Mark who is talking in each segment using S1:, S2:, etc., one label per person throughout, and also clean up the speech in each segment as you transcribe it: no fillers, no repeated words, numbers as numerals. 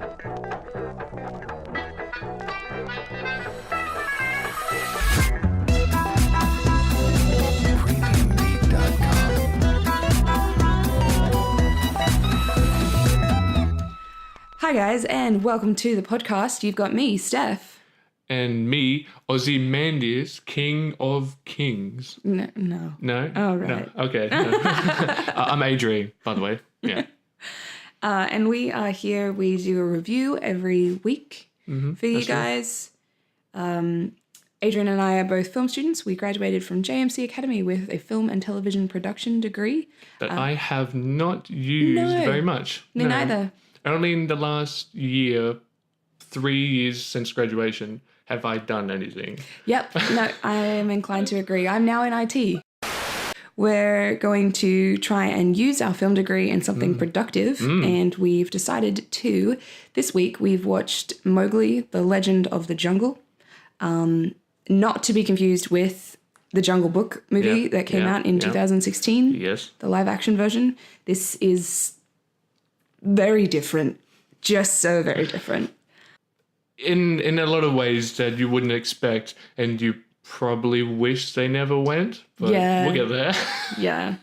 S1: Hi guys, and welcome to the podcast. You've got me, Steph.
S2: And me, Ozymandias, King of Kings.
S1: No? Oh, right.
S2: No. Okay. No. I'm Adrian, by the way. Yeah.
S1: And we are here. We do a review every week for you guys. Adrian and I are both film students. We graduated from JMC Academy with a film and television production degree.
S2: That I have not used very much.
S1: Me neither.
S2: Only in the last year, 3 years since graduation, have I done anything.
S1: Yep. No, I am inclined to agree. I'm now in IT. We're going to try and use our film degree in something productive, and we've decided to. This week, we've watched Mowgli, The Legend of the Jungle, not to be confused with the Jungle Book movie that came out in 2016.
S2: Yes.
S1: The live-action version. This is very different, just so very different.
S2: In a lot of ways that you wouldn't expect, and you probably wish they never went, but we'll get there.
S1: Yeah.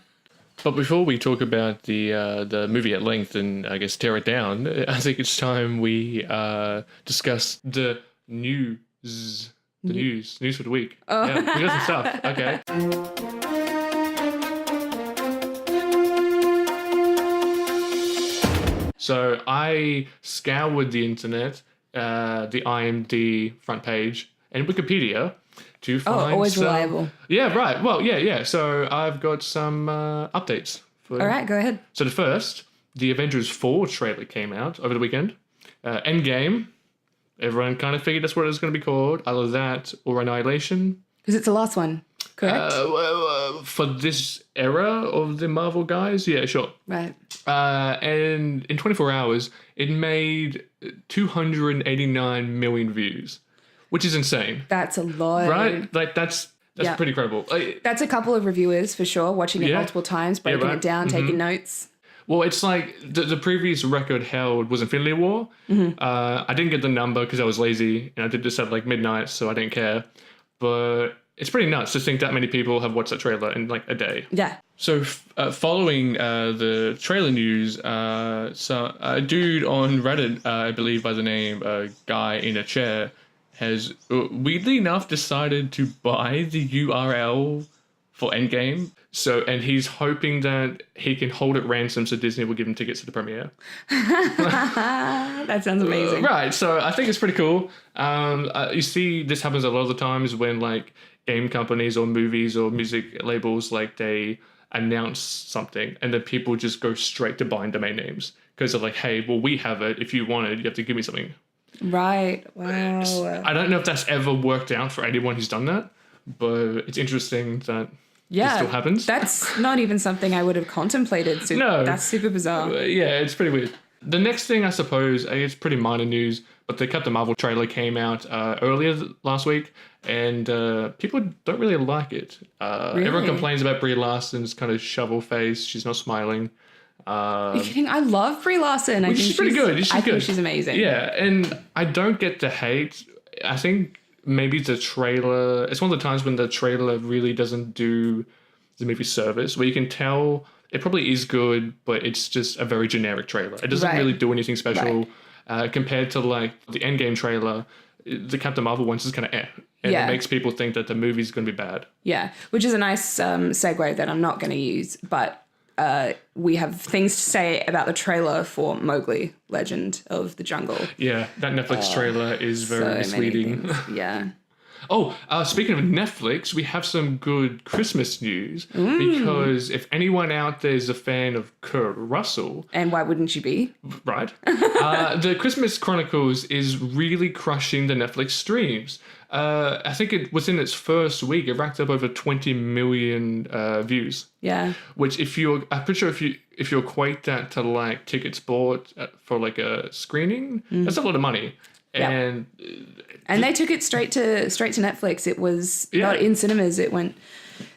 S2: But before we talk about the movie at length and I guess tear it down, I think it's time we discuss the news. The news for the week. Oh. Yeah, we got some stuff. Okay. So I scoured the internet, the IMDb front page, and Wikipedia to find
S1: always reliable.
S2: Yeah, right. Well, yeah. So I've got some updates.
S1: All right, go ahead.
S2: So the first, the Avengers 4 trailer came out over the weekend. Endgame. Everyone kind of figured that's what it was going to be called. Either that or Annihilation.
S1: Because it's the last one, correct?
S2: For this era of the Marvel guys, yeah, sure.
S1: Right.
S2: And in 24 hours, it made 289 million views, which is insane.
S1: That's a lot.
S2: Right? Like, that's pretty incredible.
S1: That's a couple of reviewers, for sure, watching it multiple times, breaking it down, taking notes.
S2: Well, it's like the previous record held was Infinity War. I didn't get the number because I was lazy, and I did this at like midnight, so I didn't care. But it's pretty nuts to think that many people have watched that trailer in like a day.
S1: Yeah.
S2: So following the trailer news, so a dude on Reddit, I believe by the name Guy in a Chair, has weirdly enough decided to buy the URL for Endgame. So, and he's hoping that he can hold it ransom so Disney will give him tickets to the premiere.
S1: That sounds amazing.
S2: Right. So I think it's pretty cool. You see, this happens a lot of the times when like game companies or movies or music labels, like they announce something and then people just go straight to buying domain names because they're like, hey, well, we have it. If you want it, you have to give me something.
S1: Right. Wow.
S2: I don't know if that's ever worked out for anyone who's done that, but it's interesting that it still happens.
S1: That's not even something I would have contemplated. No. That's super bizarre.
S2: Yeah, it's pretty weird. The next thing, I suppose, it's pretty minor news, but the Captain Marvel trailer came out earlier last week, and people don't really like it.
S1: Really?
S2: Everyone complains about Brie Larson's kind of shovel face. She's not smiling.
S1: You're kidding? I love Brie Larson. I think
S2: she's pretty good.
S1: I think she's amazing.
S2: Yeah, and I don't get the hate. I think maybe the trailer, it's one of the times when the trailer really doesn't do the movie service, where you can tell it probably is good, but it's just a very generic trailer. It doesn't really do anything special compared to like the Endgame trailer. The Captain Marvel one's just kind of and it makes people think that the movie's going to be bad. Yeah,
S1: which is a nice segue that I'm not going to use, but we have things to say about the trailer for Mowgli, Legend of the Jungle.
S2: Yeah, that Netflix trailer is very misleading.
S1: Yeah.
S2: Oh, speaking of Netflix, we have some good Christmas news because if anyone out there is a fan of Kurt Russell...
S1: And why wouldn't you be?
S2: Right. The Christmas Chronicles is really crushing the Netflix streams. I think it within its first week, it racked up over 20 million views.
S1: Yeah.
S2: Which I'm pretty sure if you equate that to like tickets bought for like a screening, that's a lot of money. And
S1: they took it straight to Netflix. It was not in cinemas. It went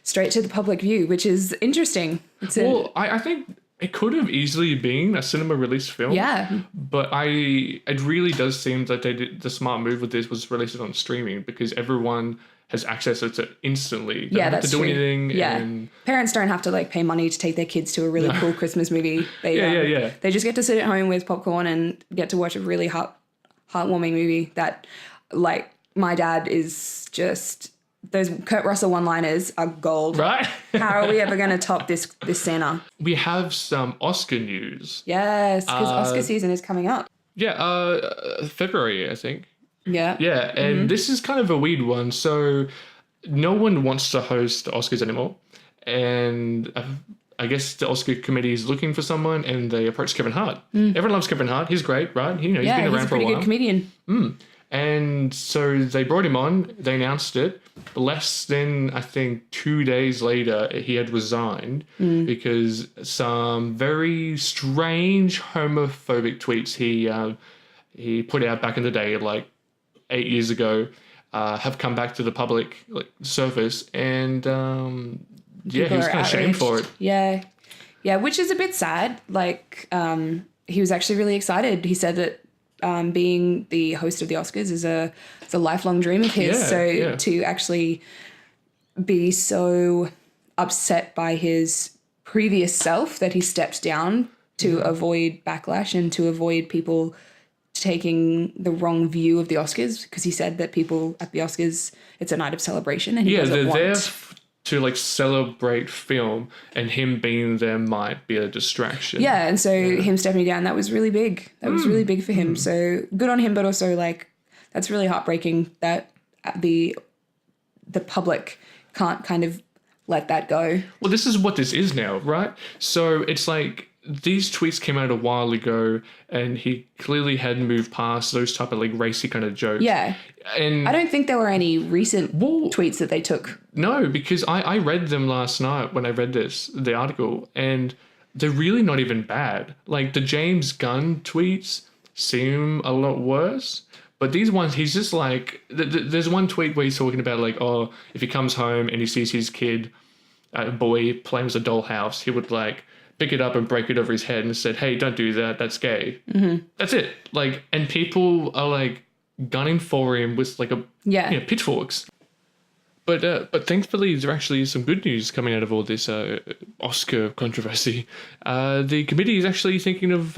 S1: straight to the public view, which is interesting.
S2: I think it could have easily been a cinema release film.
S1: Yeah.
S2: But it really does seem that the smart move with this was release it on streaming because everyone has access to it instantly. They don't have to do anything.
S1: Yeah.
S2: And
S1: Parents don't have to like pay money to take their kids to a really cool Christmas movie. They, They just get to sit at home with popcorn and get to watch a really heartwarming movie that, like, my dad is just... Those Kurt Russell one-liners are gold.
S2: Right?
S1: How are we ever going to top this Santa?
S2: We have some Oscar news.
S1: Yes, because Oscar season is coming up.
S2: Yeah, February, I think.
S1: Yeah.
S2: Yeah, and this is kind of a weird one. So no one wants to host the Oscars anymore. And I guess the Oscar committee is looking for someone, and they approached Kevin Hart. Everyone loves Kevin Hart. He's great, right? He's been around for a while.
S1: He's a pretty good comedian.
S2: And so they brought him on. They announced it. Less than, I think, 2 days later, he had resigned because some very strange homophobic tweets he put out back in the day, like 8 years ago, have come back to the public surface, and he was kind of shamed for it.
S1: Yeah, which is a bit sad. Like, he was actually really excited. He said that being the host of the Oscars is a lifelong dream of his. To actually be so upset by his previous self that he stepped down to avoid backlash and to avoid people taking the wrong view of the Oscars, because he said that people at the Oscars, it's a night of celebration, and he doesn't want...
S2: There to celebrate film, and him being there might be a distraction.
S1: Yeah, and so him stepping down, that was really big. That was really big for him. So good on him, but also that's really heartbreaking that the public can't kind of let that go.
S2: Well, this is what this is now, right? So it's like these tweets came out a while ago, and he clearly had moved past those type of racy kind of jokes.
S1: Yeah.
S2: And
S1: I don't think there were any recent tweets that they took.
S2: No, because I read them last night when I read the article, and they're really not even bad. Like, the James Gunn tweets seem a lot worse, but these ones, he's just like, there's one tweet where he's talking about if he comes home and he sees his kid, a boy, playing with a dollhouse, he would pick it up and break it over his head and said, "Hey, don't do that. That's gay." Mm-hmm. That's it. And people are gunning for him with pitchforks. But thankfully, there actually is some good news coming out of all this Oscar controversy. The committee is actually thinking of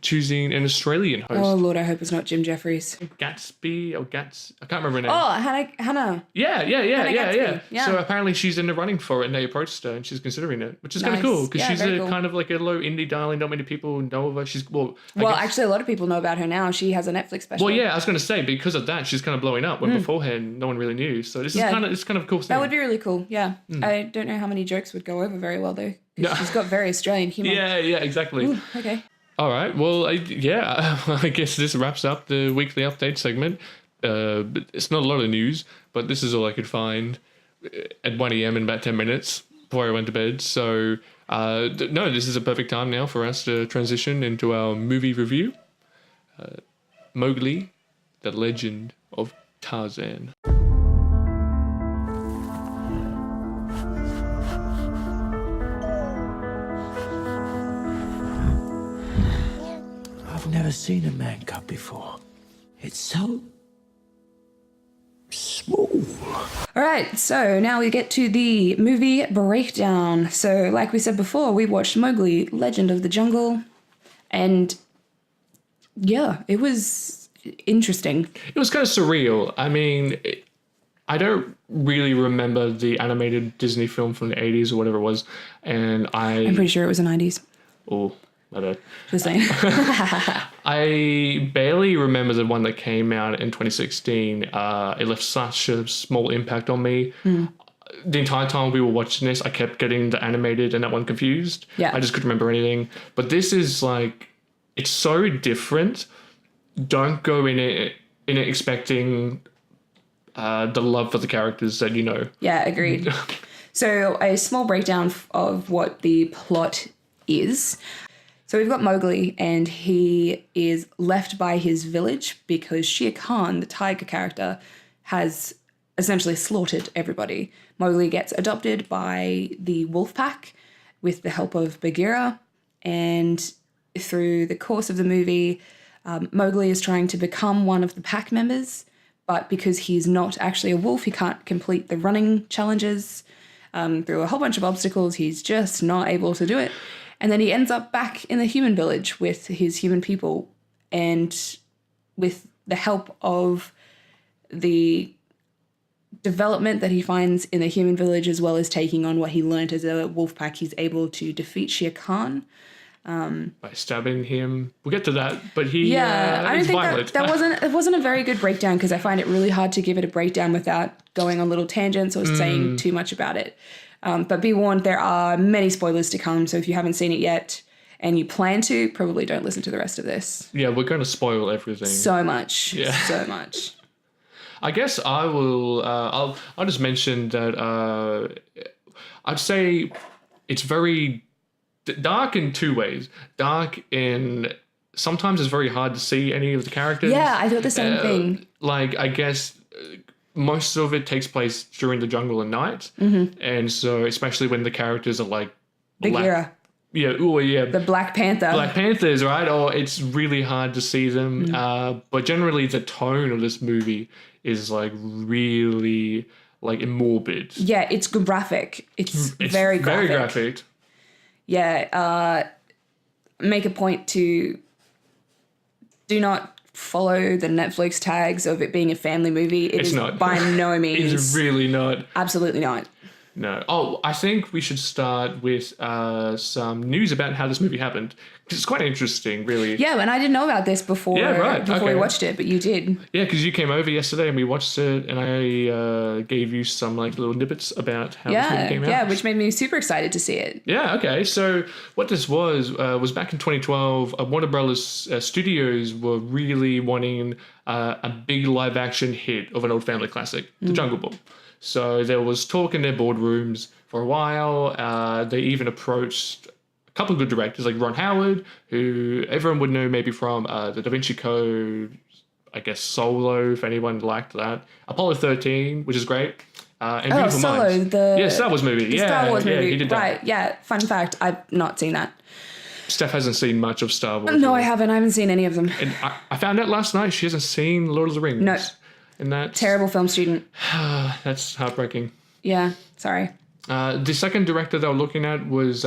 S2: choosing an Australian host.
S1: Oh, Lord, I hope it's not Jim Jeffries.
S2: Gatsby or Gats... I can't remember her name.
S1: Oh, Hannah.
S2: Yeah. So apparently she's in the running for it, and they approached her, and she's considering it, which is kind of cool, because she's kind of a low indie darling. Not many people know of her. She's...
S1: Actually, a lot of people know about her now. She has a Netflix special.
S2: Well, yeah, I was going to say, because of that, she's kind of blowing up, when beforehand, no one really knew. So this it's kind of a cool thing.
S1: That would be really cool, yeah. I don't know how many jokes would go over very well, though. No. She's got very Australian humour.
S2: Yeah, exactly.
S1: Ooh, okay.
S2: All right, well, I guess this wraps up the weekly update segment. It's not a lot of news, but this is all I could find at 1 a.m. in about 10 minutes before I went to bed. So, this is a perfect time now for us to transition into our movie review. Mowgli, the Legend of Tarzan.
S3: I've never seen a man cub before. It's so small.
S1: All right, so now we get to the movie breakdown. So like we said before, we watched Mowgli, Legend of the Jungle, and yeah, it was interesting.
S2: It was kind of surreal. I mean, I don't really remember the animated Disney film from the 80s or whatever it was, and
S1: I'm pretty sure it was the 90s.
S2: Oh, my bad.
S1: Just saying.
S2: I barely remember the one that came out in 2016. It left such a small impact on me. The entire time we were watching this, I kept getting the animated and that one confused.
S1: Yeah.
S2: I just couldn't remember anything. But this is it's so different. Don't go in it expecting the love for the characters that you know.
S1: Yeah, agreed. So a small breakdown of what the plot is. So we've got Mowgli, and he is left by his village because Shere Khan, the tiger character, has essentially slaughtered everybody. Mowgli gets adopted by the wolf pack, with the help of Bagheera. And through the course of the movie, Mowgli is trying to become one of the pack members, but because he's not actually a wolf, he can't complete the running challenges. Through a whole bunch of obstacles, he's just not able to do it. And then he ends up back in the human village with his human people. And with the help of the development that he finds in the human village, as well as taking on what he learned as a wolf pack, he's able to defeat Shere Khan.
S2: By stabbing him. We'll get to that, but he
S1: I don't
S2: is
S1: think
S2: violent.
S1: it wasn't a very good breakdown, because I find it really hard to give it a breakdown without going on little tangents or saying too much about it. But be warned, there are many spoilers to come, so if you haven't seen it yet and you plan to, probably don't listen to the rest of this.
S2: Yeah, we're going to spoil everything.
S1: So much.
S2: Yeah.
S1: So much.
S2: I guess I will. I'll just mention that I'd say it's very dark in two ways. Dark in sometimes it's very hard to see any of the characters.
S1: Yeah, I thought the same thing.
S2: Like, I guess most of it takes place during the jungle and night, and so especially when the characters are like
S1: Bagheera.
S2: Yeah, oh yeah.
S1: The Black Panther.
S2: Black Panthers, right? Or it's really hard to see them. But generally the tone of this movie is like really like morbid.
S1: Yeah, it's graphic. It's very graphic.
S2: Very graphic.
S1: Yeah, make a point to do not follow the Netflix tags of it being a family movie. It's not. By no means.
S2: It's really not.
S1: Absolutely not.
S2: No. Oh, I think we should start with some news about how this movie happened. Because it's quite interesting, really.
S1: Yeah, and I didn't know about this before, we watched it, but you did.
S2: Yeah, because you came over yesterday and we watched it, and I gave you some like little snippets about how this movie came out. Yeah,
S1: which made me super excited to see it.
S2: Yeah, okay. So what this was back in 2012, Warner Brothers Studios were really wanting a big live-action hit of an old family classic, The Jungle Book. So there was talk in their boardrooms for a while. They even approached a couple of good directors like Ron Howard, who everyone would know maybe from the Da Vinci Code, I guess Solo, if anyone liked that. Apollo 13, which is great. And Beautiful
S1: Solo,
S2: Minds. Star Wars movie.
S1: Star Wars movie.
S2: He did that.
S1: Right, yeah. Fun fact, I've not seen that.
S2: Steph hasn't seen much of Star Wars.
S1: No, I haven't. I haven't seen any of them.
S2: And I found out last night she hasn't seen Lord of the Rings.
S1: No.
S2: And that's
S1: terrible film student.
S2: That's heartbreaking.
S1: Yeah, sorry.
S2: The second director they were looking at was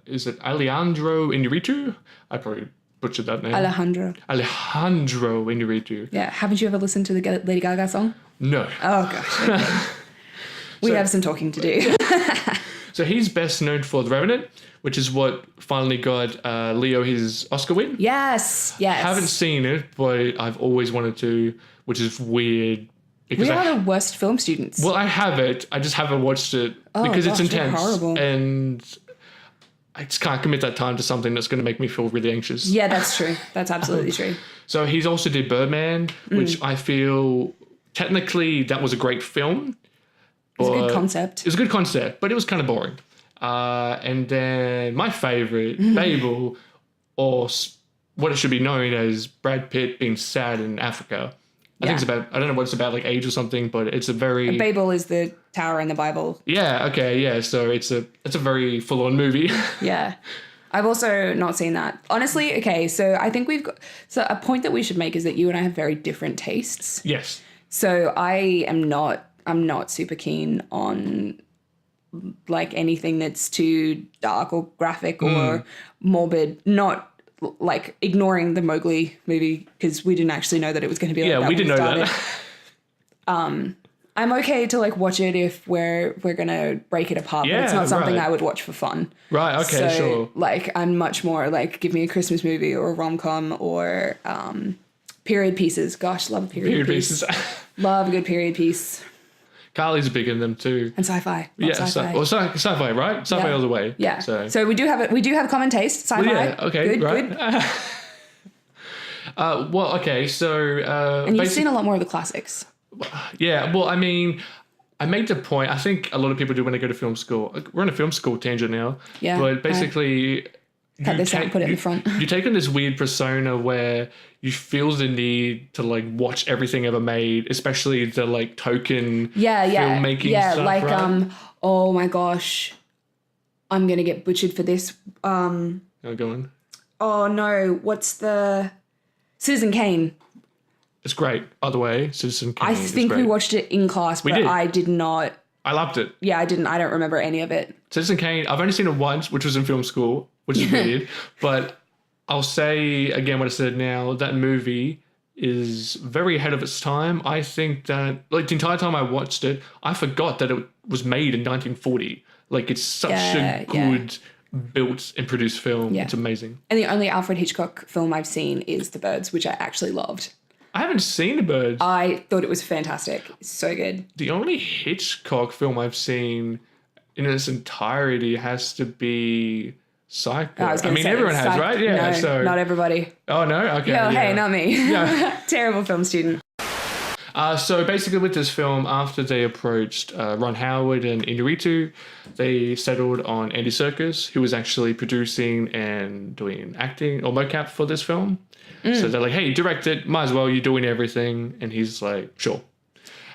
S2: is it Alejandro Inarritu? I probably butchered that name. Alejandro Inarritu.
S1: Yeah, haven't you ever listened to the Lady Gaga song?
S2: No.
S1: Oh gosh. Okay. We have some talking to do.
S2: So he's best known for The Revenant, which is what finally got Leo his Oscar win.
S1: Yes.
S2: Haven't seen it, but I've always wanted to, which is weird.
S1: We are the worst film students.
S2: Well, I have it. I just haven't watched it because it's intense.
S1: Horrible.
S2: And I just can't commit that time to something that's going to make me feel really anxious.
S1: Yeah, that's true. That's absolutely true.
S2: So he's also did Birdman, which I feel technically that was a great film.
S1: It was a good concept.
S2: It was a good concept, but it was kind of boring. And then my favorite, Babel, or what it should be known as Brad Pitt being sad in Africa. I think it's about, I don't know what it's about, like age or something, but it's a very...
S1: Babel is the tower in the Bible.
S2: Yeah, okay, yeah. So it's a very full-on movie.
S1: Yeah. I've also not seen that. Honestly, okay, so I think we've got... So a point that we should make is that you and I have very different tastes.
S2: Yes.
S1: So I'm not super keen on like anything that's too dark or graphic or morbid, not... like ignoring the Mowgli movie because we didn't actually know that it was going to be like that.
S2: Yeah, we didn't know
S1: that. I'm okay to like watch it if we're going to break it apart, but it's not something I would watch for fun.
S2: Right, okay,
S1: so,
S2: sure.
S1: Like I'm much more like give me a Christmas movie or a rom-com or period pieces. Gosh, love a period piece. Love a good period piece.
S2: Carly's big in them too.
S1: And sci-fi.
S2: Sci-fi. Sci-fi, right? Sci-fi all the way.
S1: Yeah. So we do have common taste. Sci-fi. Well, yeah.
S2: Okay.
S1: Good.
S2: Right. Good. Well, okay. So.
S1: And you've seen a lot more of the classics.
S2: Yeah. Well, I mean, I made the point. I think a lot of people do when they go to film school. We're on a film school tangent now.
S1: Yeah.
S2: But basically.
S1: Cut this out and put it in the front.
S2: You take on this weird persona where you feel the need to like watch everything ever made, especially the like token filmmaking stuff,
S1: like
S2: right?
S1: oh my gosh, I'm going to get butchered for this.
S2: Oh, go on.
S1: Oh, no. What's the... Citizen Kane.
S2: It's great. By the way, Citizen Kane.
S1: I think we watched it in class, but
S2: did.
S1: I did not...
S2: I loved it.
S1: Yeah, I didn't. I don't remember any of it.
S2: Citizen Kane, I've only seen it once, which was in film school, which is weird. But I'll say again what I said now, that movie is very ahead of its time. I think that, like, the entire time I watched it, I forgot that it was made in 1940. Like, it's such a good built and produced film. Yeah. It's amazing.
S1: And the only Alfred Hitchcock film I've seen is The Birds, which I actually loved.
S2: I haven't seen The Birds.
S1: I thought it was fantastic. It's so good.
S2: The only Hitchcock film I've seen in its entirety has to be Psycho. I mean, everyone has, right? Yeah.
S1: No,
S2: so
S1: not everybody.
S2: Oh, no? Okay.
S1: Yeah,
S2: yeah.
S1: Hey, not me.
S2: Yeah.
S1: Terrible film student.
S2: So basically with this film, after they approached Ron Howard and Inarritu, they settled on Andy Serkis, who was actually producing and doing acting or mocap for this film. So they're like, hey, direct it, might as well, you're doing everything. And he's like, sure.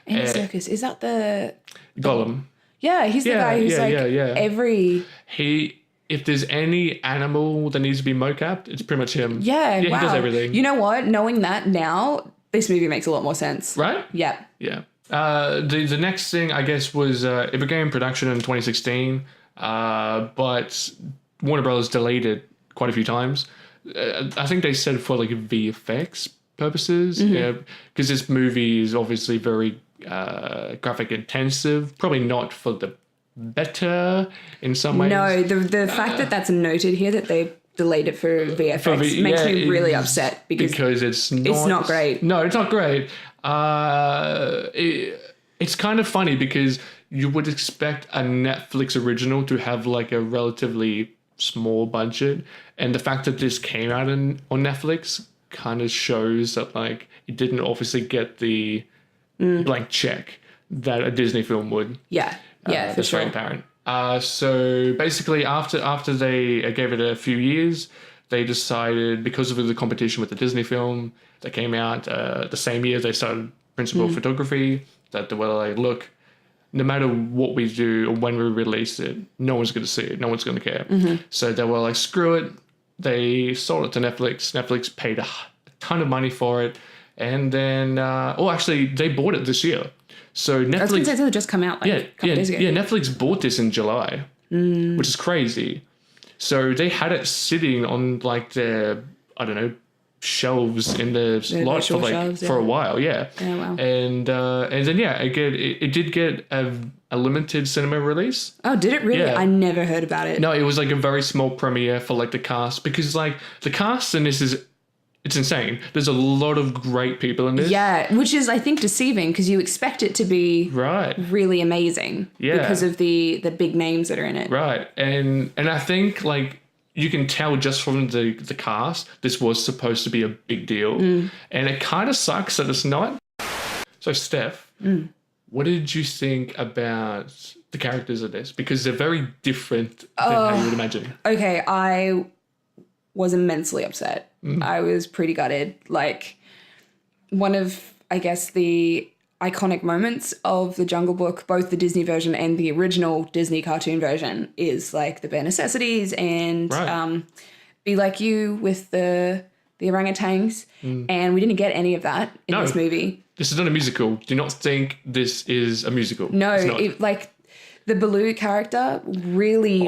S1: Andy Serkis, is that the...
S2: Gollum.
S1: Yeah, he's the guy who's every...
S2: If there's any animal that needs to be mocapped, it's pretty much him.
S1: Yeah,
S2: wow. He does everything.
S1: You know what? Knowing that now, this movie makes a lot more sense.
S2: Right?
S1: Yeah.
S2: Yeah. The next thing, I guess, was it began production in 2016, but Warner Brothers delayed it quite a few times. I think they said for like VFX purposes, because this movie is obviously very graphic intensive, probably not for the better in some ways.
S1: No, the fact that that's noted here, that they delayed it for VFX, makes me really upset because it's not great.
S2: No, it's not great. It's kind of funny because you would expect a Netflix original to have like a relatively small budget, and the fact that this came out on Netflix kind of shows that like it didn't obviously get the blank check that a Disney film would.
S1: Yeah, for
S2: that's
S1: sure.
S2: very apparent. So basically, after they gave it a few years, they decided, because of the competition with the Disney film that came out the same year they started principal photography, that they were like, look, no matter what we do or when we release it, no one's going to see it. No one's going to care. So they were like, screw it. They sold it to Netflix. Netflix paid a ton of money for it. And then, actually, they bought it this year. So Netflix... I was going to
S1: say it just come out like a couple days ago.
S2: Yeah, Netflix bought this in July, which is crazy. So they had it sitting on like their, I don't know, shelves in the lot for like for a while. Yeah.
S1: Oh, wow.
S2: And then again, it did get a limited cinema release.
S1: Oh, did it really?
S2: Yeah.
S1: I never heard about it.
S2: No, it was like a very small premiere for like the cast, because like the cast in this it's insane. There's a lot of great people in this.
S1: Yeah, which is, I think, deceiving because you expect it to be really amazing because of the big names that are in it.
S2: Right. And I think like you can tell just from the cast, this was supposed to be a big deal. And it kind of sucks that it's not. So Steph, what did you think about the characters of this? Because they're very different than how you would imagine.
S1: Okay, I was immensely upset. I was pretty gutted. Like, one of, I guess, the iconic moments of The Jungle Book, both the Disney version and the original Disney cartoon version, is like the bare necessities and Be Like You with the orangutans. And we didn't get any of that in this movie.
S2: This is not a musical. Do not think this is a musical.
S1: No, like the Baloo character really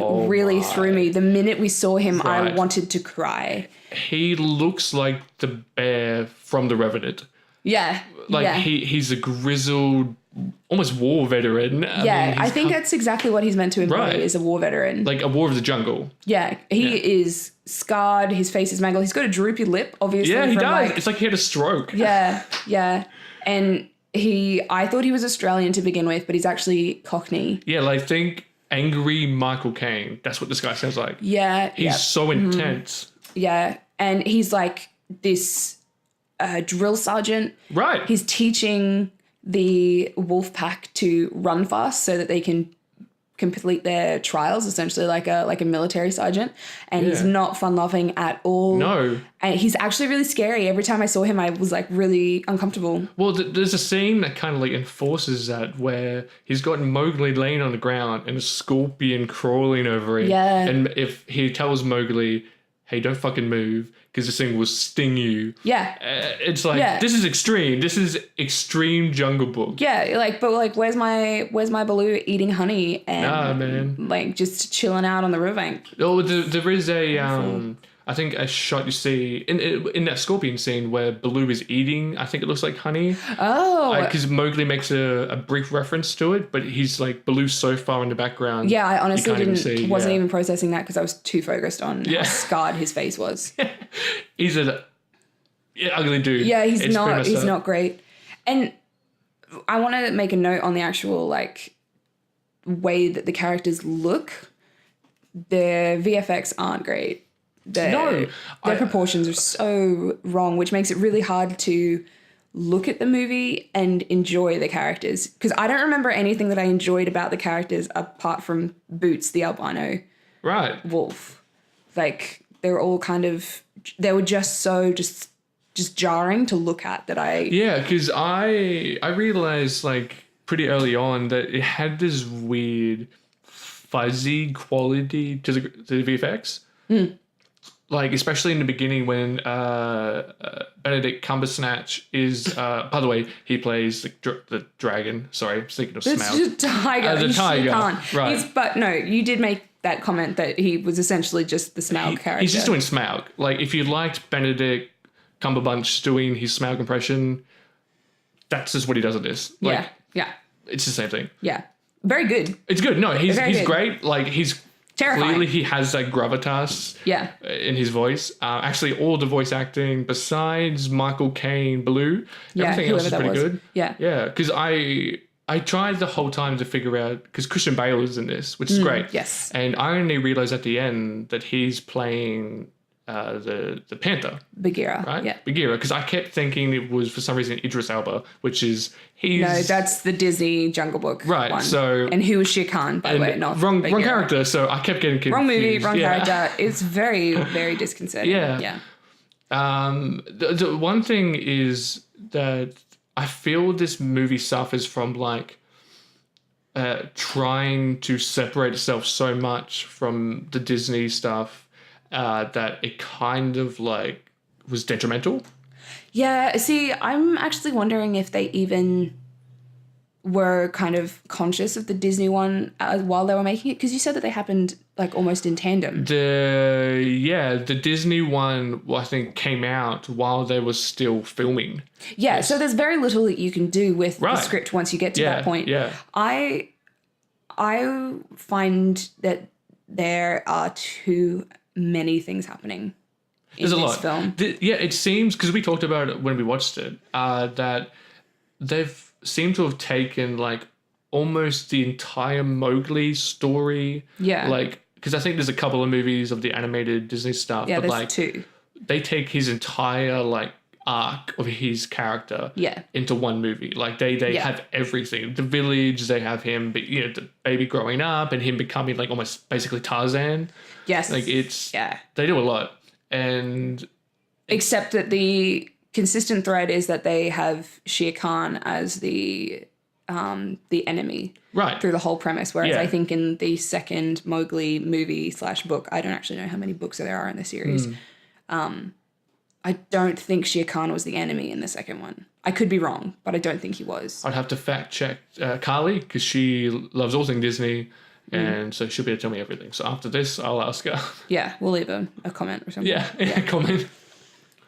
S1: threw me. The minute we saw him, I wanted to cry.
S2: He looks like the bear from The Revenant.
S1: Yeah.
S2: He's a grizzled, almost war veteran.
S1: I think that's exactly what he's meant to embody, is a war veteran.
S2: Like a war of the jungle.
S1: Yeah. He is scarred. His face is mangled. He's got a droopy lip, obviously.
S2: Yeah, he does. It's like he had a stroke.
S1: Yeah. And I thought he was Australian to begin with, but he's actually Cockney.
S2: Yeah, like think angry Michael Caine. That's what this guy sounds like.
S1: Yeah.
S2: He's so intense.
S1: Yeah. And he's like this drill sergeant.
S2: Right.
S1: He's teaching the wolf pack to run fast so that they can complete their trials, essentially like a military sergeant, and he's not fun-loving at all.
S2: No.
S1: And he's actually really scary. Every time I saw him, I was like really uncomfortable.
S2: Well, there's a scene that kind of like enforces that, where he's got Mowgli laying on the ground and a scorpion crawling over it.
S1: Yeah.
S2: And if he tells Mowgli, hey, don't fucking move, because this thing will sting you.
S1: Yeah.
S2: It's like, this is extreme. This is extreme Jungle Book.
S1: Yeah, but where's my Baloo eating honey and like just chilling out on the riverbank?
S2: Oh, there is a I think a shot you see in that scorpion scene where Baloo is eating. I think it looks like honey.
S1: Oh,
S2: because Mowgli makes a brief reference to it, but he's like Baloo's so far in the background.
S1: Yeah, I honestly wasn't even processing that because I was too focused on how scarred his face was.
S2: He's an ugly dude.
S1: Yeah, he's not great. And I want to make a note on the actual like way that the characters look. Their VFX aren't great. Their proportions are so wrong, which makes it really hard to look at the movie and enjoy the characters. Because I don't remember anything that I enjoyed about the characters apart from Boots, the albino wolf. Like, they were all they were just so just jarring to look at that I...
S2: Yeah, because I realized, like, pretty early on that it had this weird fuzzy quality to the VFX. Like, especially in the beginning when Benedict Cumbersnatch is... by the way, he plays the dragon. Sorry, I was thinking of Smaug.
S1: It's tiger.
S2: The tiger, right.
S1: But no, you did make that comment that he was essentially just the Smaug character.
S2: He's just doing Smaug. Like, if you liked Benedict Cumberbatch doing his Smaug impression, that's just what he does in this. Like,
S1: yeah.
S2: It's the same thing.
S1: Yeah. Very good.
S2: It's good. No, he's
S1: good.
S2: Great. Like, he's...
S1: Terrifying.
S2: Clearly, he has that gravitas in his voice. Actually, all the voice acting, besides Michael Caine, Baloo, everything else is pretty good.
S1: Yeah.
S2: Yeah, because I tried the whole time to figure out, because Christian Bale is in this, which is great.
S1: Yes.
S2: And I only realized at the end that he's playing the Panther.
S1: Bagheera.
S2: Right?
S1: Yeah.
S2: Bagheera, because I kept thinking it was, for some reason, Idris Elba, which is...
S1: No, that's the Disney Jungle Book one.
S2: So...
S1: And who was Shere Khan, by the way, not
S2: wrong
S1: Bagheera.
S2: character, so I kept getting confused.
S1: Wrong movie, wrong character. It's very, very disconcerting.
S2: Yeah. The one thing is that I feel this movie suffers from, like, trying to separate itself so much from the Disney stuff that it kind of, like, was detrimental.
S1: Yeah, see, I'm actually wondering if they even were kind of conscious of the Disney one while they were making it, because you said that they happened like almost in tandem.
S2: The Disney one, I think, came out while they were still filming.
S1: Yeah, so there's very little that you can do with the script once you get to that point.
S2: Yeah.
S1: I find that there are too many things happening.
S2: There's a lot. Film. It seems, because we talked about it when we watched it, that they've seemed to have taken like almost the entire Mowgli story. Yeah. Like, because I think there's a couple of movies of the animated Disney stuff.
S1: Yeah,
S2: but
S1: there's
S2: like 2. They take his entire like arc of his character into one movie. Like they have everything. The village, they have him, the baby growing up and him becoming like almost basically Tarzan.
S1: Yes.
S2: Like they do a lot. And
S1: except that the consistent thread is that they have Shere Khan as the enemy through the whole premise. Whereas I think in the second Mowgli movie / book, I don't actually know how many books there are in the series. I don't think Shere Khan was the enemy in the second one. I could be wrong, but I don't think he was.
S2: I'd have to fact check Carly, because she loves all things Disney. And so she'll be able to tell me everything. So after this, I'll ask her.
S1: Yeah, we'll leave a comment or something.
S2: Yeah, comment.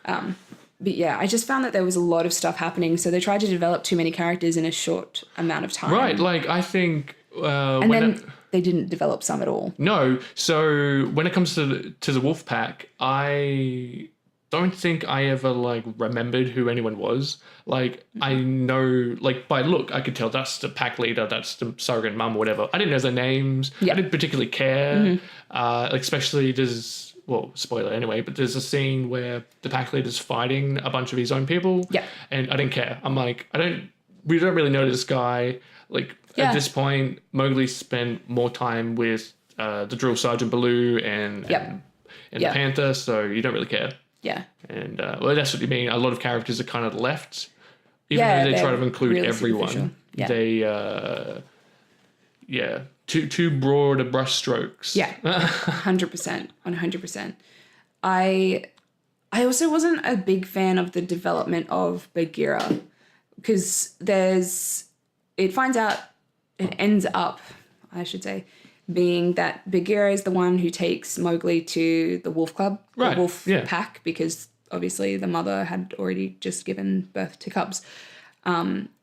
S1: But yeah, I just found that there was a lot of stuff happening. So they tried to develop too many characters in a short amount of time.
S2: Right, like I think...
S1: they didn't develop some at all.
S2: No, so when it comes to the wolf pack, I don't think I ever like remembered who anyone was. Like I know, like by look, I could tell that's the pack leader, that's the surrogate mum, whatever. I didn't know their names. I didn't particularly care. Like especially there's, well, spoiler anyway, but there's a scene where the pack leader's fighting a bunch of his own people. Yeah, and I didn't care. I'm like, I don't we don't really know this guy. Like at this point, Mowgli spent more time with the drill sergeant Baloo and the panther, so you don't really care.
S1: Yeah.
S2: And well, that's what you mean. A lot of characters are kind of left, even though they try to include
S1: really
S2: everyone.
S1: Yeah.
S2: They too broad a brush strokes.
S1: Yeah, 100%, 100%. I also wasn't a big fan of the development of Bagheera because it ends up, I should say, being that Bagheera is the one who takes Mowgli to the wolf club, the wolf pack, because obviously the mother had already just given birth to cubs.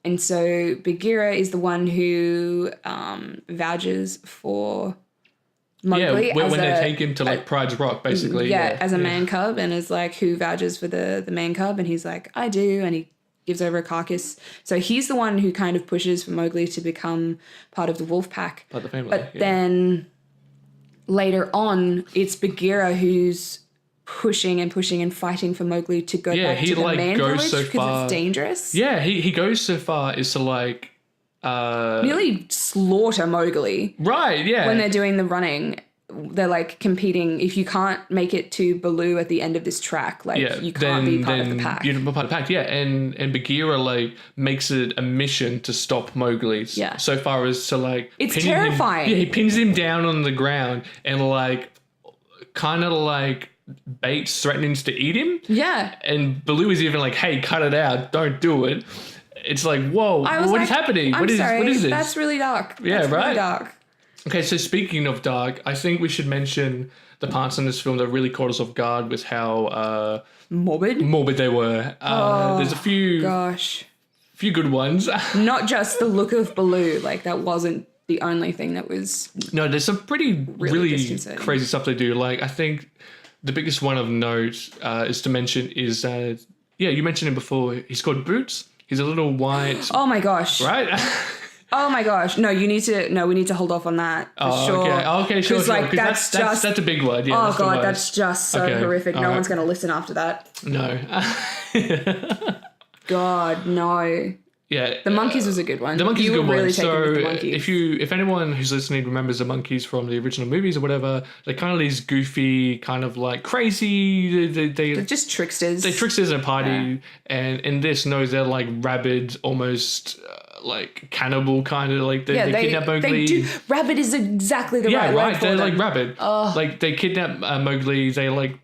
S1: And so Bagheera is the one who vouches for Mowgli.
S2: Yeah, when they take him to like Pride's Rock, basically.
S1: As a man cub, and is like, who vouches for the man cub? And he's like, I do. And he gives over a carcass. So he's the one who kind of pushes for Mowgli to become part of the wolf pack.
S2: Part of the family.
S1: But then later on, it's Bagheera who's pushing and fighting for Mowgli to go back to the man village because it's dangerous.
S2: Yeah, he goes so far as to like
S1: nearly slaughter Mowgli.
S2: Right, yeah.
S1: When they're doing the running, they're like competing. If you can't make it to Baloo at the end of this track, like you can't be part of the pack.
S2: You're not part of the pack, yeah. And Bagheera like makes it a mission to stop Mowgli.
S1: Yeah.
S2: So far as to like
S1: it's terrifying.
S2: He pins him down on the ground and like kind of like baits threatening to eat him.
S1: Yeah.
S2: And Baloo is even like, hey, cut it out. Don't do it. It's like, whoa, what is happening? What is this?
S1: That's really dark.
S2: Yeah,
S1: that's
S2: right.
S1: Really dark.
S2: Okay, so speaking of dark, I think we should mention the parts in this film that really caught us off guard with how morbid they were. There's a few good ones.
S1: Not just the look of Baloo, like that wasn't the only thing that was.
S2: No, there's some really crazy stuff they do. Like I think the biggest one of note is to mention is you mentioned him before. He's called Boots. He's a little white.
S1: Oh my gosh!
S2: Right.
S1: Oh my gosh! No, we need to hold off on that for sure.
S2: Okay, sure.
S1: Like that's
S2: a big word. Yeah,
S1: oh god, that's just so horrific. No one's gonna listen after that.
S2: No.
S1: God, no.
S2: Yeah,
S1: the Monkeys was a good one.
S2: The Monkeys was a good one.
S1: Really
S2: so
S1: the Monkeys.
S2: if anyone who's listening remembers the Monkeys from the original movies or whatever, they're kind of these goofy, kind of like crazy. They're
S1: just tricksters.
S2: They're tricksters at a party, and in this, they're like rabid, almost like cannibal kind of like they kidnap Mowgli.
S1: They do. Rabid is exactly the right word for
S2: they're
S1: them.
S2: like rabid. Like they kidnap Mowgli. They like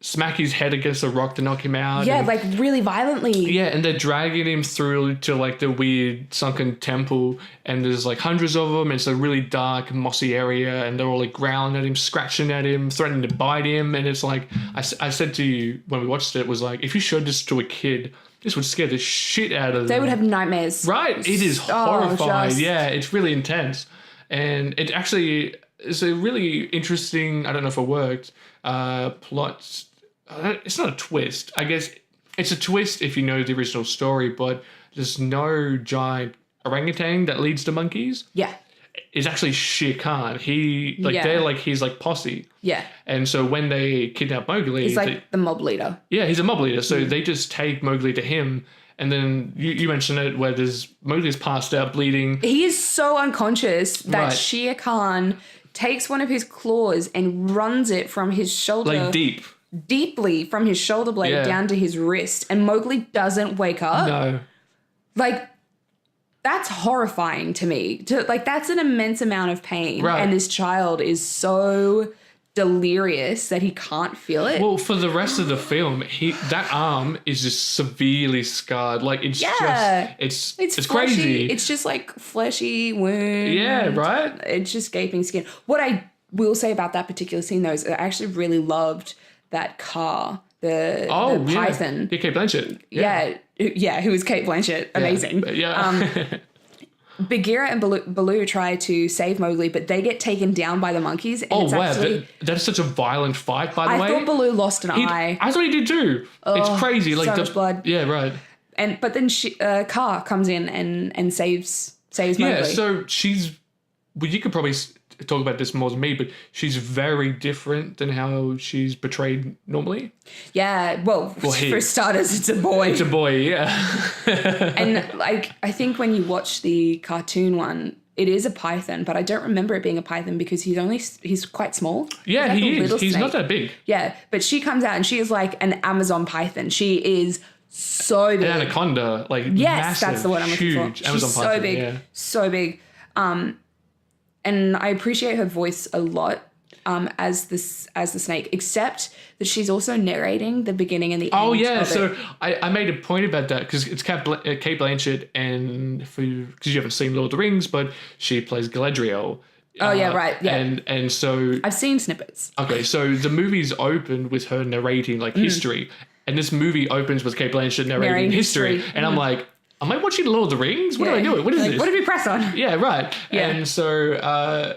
S2: smack his head against a rock to knock him out.
S1: Yeah, like really violently.
S2: Yeah, and they're dragging him through to like the weird sunken temple, and there's like hundreds of them. And it's a really dark, mossy area, and they're all like growling at him, scratching at him, threatening to bite him. And it's like I said to you when we watched it, was like, if you showed this to a kid, this would scare the shit out of them.
S1: They would have nightmares.
S2: Right? It is horrifying. Yeah, it's really intense, and it actually is a really interesting. I don't know if it worked. Plot. It's not a twist. I guess it's a twist if you know the original story, but there's no giant orangutan that leads the monkeys.
S1: Yeah.
S2: It's actually Shere Khan. They're like his like posse.
S1: Yeah.
S2: And so when they kidnap Mowgli,
S1: he's like the mob leader.
S2: Yeah, he's a mob leader. So they just take Mowgli to him, and then you mentioned it where Mowgli's passed out bleeding.
S1: He is so unconscious that Shere Khan takes one of his claws and runs it from his shoulder.
S2: Like deeply
S1: from his shoulder blade down to his wrist, and Mowgli doesn't wake up.
S2: No.
S1: Like, that's horrifying to me. That's an immense amount of pain.
S2: Right.
S1: And this child is so delirious that he can't feel it.
S2: Well, for the rest of the film, that arm is just severely scarred. Like it's it's crazy.
S1: It's just like fleshy wound.
S2: Yeah, right?
S1: It's just gaping skin. What I will say about that particular scene though is I actually really loved that car, the python.
S2: Yeah, Kate Blanchett.
S1: Yeah, who was Kate Blanchett. Amazing.
S2: Yeah.
S1: Bagheera and Baloo try to save Mowgli, but they get taken down by the monkeys. And
S2: that's such a violent fight, by the way.
S1: I thought Baloo lost an eye.
S2: I thought he did too. It's crazy. Like
S1: so much blood.
S2: Yeah, right.
S1: But then Car comes in and saves Mowgli.
S2: Yeah, so she's... Well, you could probably... talk about this more than me, but she's very different than how she's portrayed normally.
S1: Yeah, well for starters, it's a boy.
S2: It's a boy, yeah.
S1: And like, I think when you watch the cartoon one, it is a python, but I don't remember it being a python because he's quite small.
S2: Yeah,
S1: like
S2: he is. He's not that big.
S1: Yeah, but she comes out and she is like an Amazon python. She is so big.
S2: An anaconda, like
S1: yes,
S2: massive,
S1: that's the word I'm looking for.
S2: huge Amazon
S1: She's so
S2: python,
S1: big,
S2: yeah.
S1: so big. And I appreciate her voice a lot. As the snake, except that she's also narrating the beginning and the end.
S2: Oh yeah,
S1: of
S2: so
S1: it.
S2: I made a point about that because it's Kate Blanchett, and because you haven't seen Lord of the Rings, but she plays Galadriel.
S1: Oh yeah, right, yeah.
S2: And so
S1: I've seen snippets.
S2: okay, so the movie's opened with her narrating like history, and this movie opens with Kate Blanchett narrating history, and I'm like, am I watching Lord of the Rings? What am I doing? What is this?
S1: What did we press on?
S2: Yeah, right.
S1: Yeah.
S2: And so,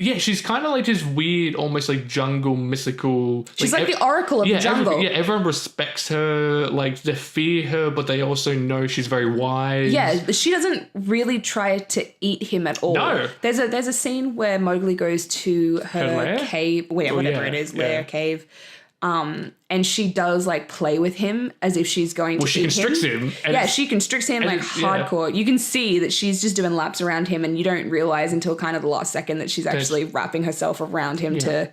S2: yeah, she's kind of like this weird, almost like jungle mystical.
S1: She's like the oracle of the jungle.
S2: Everyone respects her. Like they fear her, but they also know she's very wise.
S1: Yeah, she doesn't really try to eat him at all.
S2: No.
S1: There's a scene where Mowgli goes to her
S2: lair?
S1: cave, whatever it is, lair, cave. And she does like play with him as if she's going to
S2: she
S1: eat
S2: constricts him.
S1: Yeah, she constricts him like hardcore. You can see that she's just doing laps around him, and you don't realize until kind of the last second that she's actually wrapping herself around him to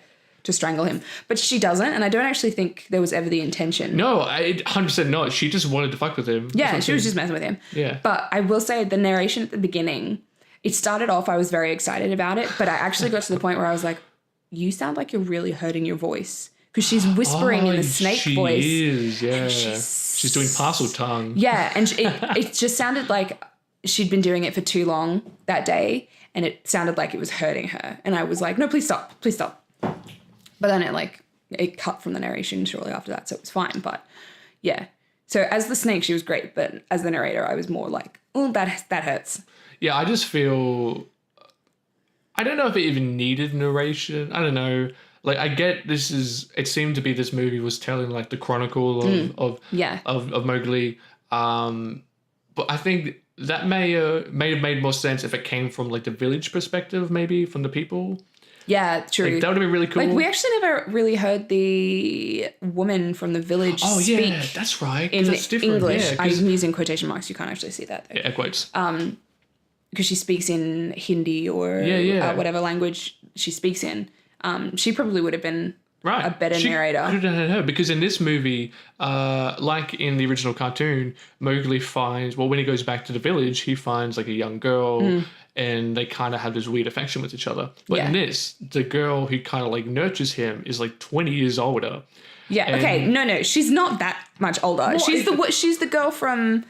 S1: strangle him. But she doesn't, and I don't actually think there was ever the intention.
S2: No, 100% not. She just wanted to fuck with him.
S1: Yeah, she was just messing with him.
S2: Yeah.
S1: But I will say the narration at the beginning, it started off, I was very excited about it, but I actually got to the point where I was like, you sound like you're really hurting your voice. Because she's whispering in the snake voice.
S2: She is, yeah. She's doing parcel tongue.
S1: Yeah, and it just sounded like she'd been doing it for too long that day, and it sounded like it was hurting her. And I was like, no, please stop. But then it cut from the narration shortly after that, so it was fine. But yeah. So as the snake, she was great, but as the narrator, I was more like, oh, that hurts.
S2: Yeah, I just feel... I don't know if it even needed narration. I don't know. Like, I get it seemed to be this movie was telling, like, the chronicle of Mowgli. But I think that may have made more sense if it came from, like, the village perspective, maybe, from the people.
S1: Yeah, true.
S2: Like, that would have been really cool.
S1: Like, we actually never really heard the woman from the village speak.
S2: Yeah, that's right.
S1: In
S2: that's different.
S1: English.
S2: Yeah,
S1: I'm using quotation marks. You can't actually see that, though.
S2: Yeah, air quotes.
S1: Because she speaks in Hindi or whatever language she speaks in. She probably would have been a better narrator.
S2: Could have done her because in this movie, like in the original cartoon, Mowgli finds when he goes back to the village, he finds like a young girl, and they kind of have this weird affection with each other. But in this, the girl who kind of like nurtures him is like 20 years older.
S1: Yeah. Okay. No, she's not that much older.
S2: Well,
S1: she's the girl from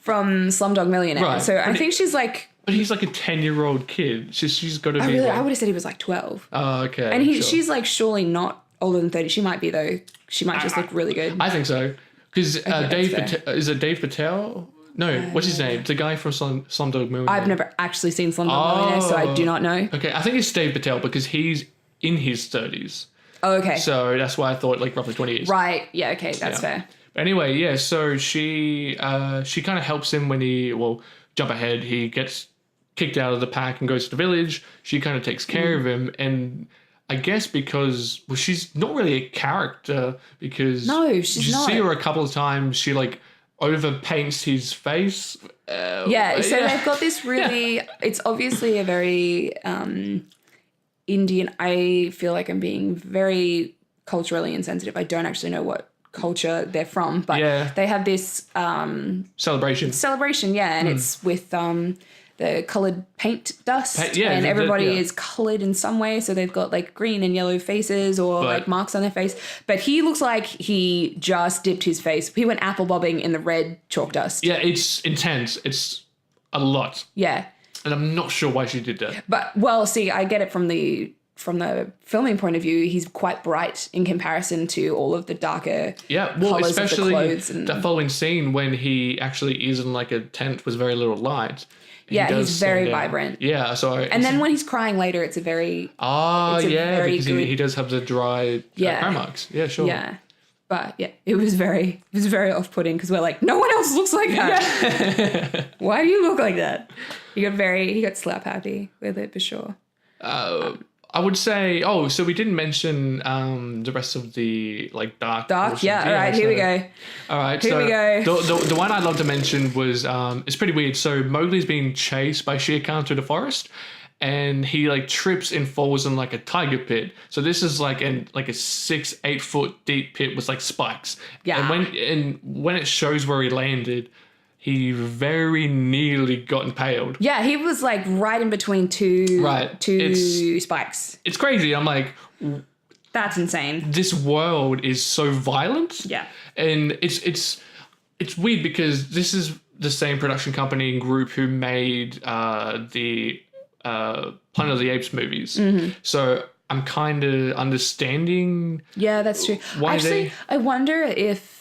S1: Slumdog Millionaire.
S2: Right,
S1: So I think she's like.
S2: But he's like a 10-year-old kid. She's got to be.
S1: I would have said he was like 12.
S2: Oh, okay.
S1: And she's like surely not older than 30. She might be though. She might just look really good.
S2: I think so. Because is it Dave Patel? No, what's his name? The guy from Slumdog Millionaire.
S1: I've never actually seen Slumdog Millionaire, so I do not know.
S2: Okay, I think it's Dave Patel because he's in his 30s.
S1: Oh, okay.
S2: So that's why I thought like roughly 20 years.
S1: Right. Yeah. Okay. That's fair.
S2: But anyway, yeah. So she kind of helps him when jump ahead. He gets kicked out of the pack and goes to the village. She kind of takes care of him, and I guess because she's not really a character because
S1: she's not.
S2: You see her a couple of times. She like overpaints his face.
S1: So they've got this really. It's obviously a very Indian. I feel like I'm being very culturally insensitive. I don't actually know what culture they're from, but they have this
S2: celebration.
S1: And it's with the coloured paint dust, and everybody is coloured in some way. So they've got like green and yellow faces or like marks on their face. But he looks like he just dipped his face. He went apple bobbing in the red chalk dust. Yeah,
S2: it's intense. It's a lot.
S1: Yeah.
S2: And I'm not sure why she did that.
S1: But see, I get it from the filming point of view. He's quite bright in comparison to all of the darker colours
S2: especially
S1: of the clothes. And
S2: the following scene when he actually is in like a tent with very little light.
S1: He's very vibrant.
S2: Yeah, so...
S1: And then when he's crying later, it's a very...
S2: because he does have the dry cry marks. Yeah, sure.
S1: Yeah. But yeah, it was very off-putting because we're like, no one else looks like that. Why do you look like that? He got slap happy with it for sure.
S2: I would say. Oh, so we didn't mention the rest of the like dark.
S1: Dark, yeah. All right, here we go.
S2: All right,
S1: Here we go.
S2: The one I'd love to mention was it's pretty weird. So Mowgli's being chased by Shere Khan through the forest, and he like trips and falls in like a tiger pit. So this is like a 6-8 foot deep pit with like spikes.
S1: Yeah.
S2: And when it shows where he landed, he very nearly got impaled.
S1: Yeah, he was like right in between two spikes.
S2: It's crazy. I'm like,
S1: That's insane.
S2: this world is so violent.
S1: Yeah.
S2: And it's weird because this is the same production company and group who made the Planet of the Apes movies.
S1: Mm-hmm.
S2: So I'm kind of understanding.
S1: Yeah, that's true.
S2: Why
S1: actually, I wonder if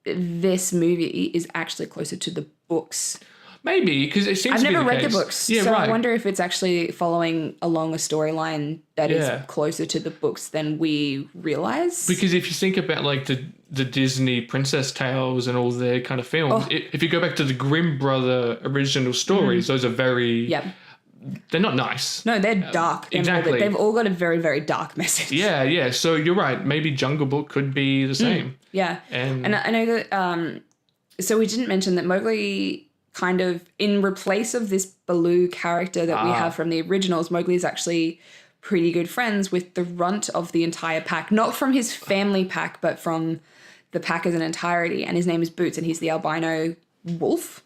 S1: this movie is actually closer to the books.
S2: Maybe, because it seems
S1: I've
S2: to be
S1: never read
S2: case.
S1: the books,
S2: Yeah,
S1: so
S2: right.
S1: I wonder if it's actually following along a storyline that is closer to the books than we realize.
S2: Because if you think about like the Disney princess tales and all their kind of films, if you go back to the Grimm brother original stories, those are very they're not nice.
S1: No, they're dark.
S2: Exactly.
S1: They've all got a very, very dark message.
S2: Yeah. So you're right. Maybe Jungle Book could be the same.
S1: Yeah.
S2: And
S1: I know that, so we didn't mention that Mowgli kind of, in replace of this Baloo character that we have from the originals, Mowgli is actually pretty good friends with the runt of the entire pack. Not from his family pack, but from the pack as an entirety. And his name is Boots, and he's the albino wolf.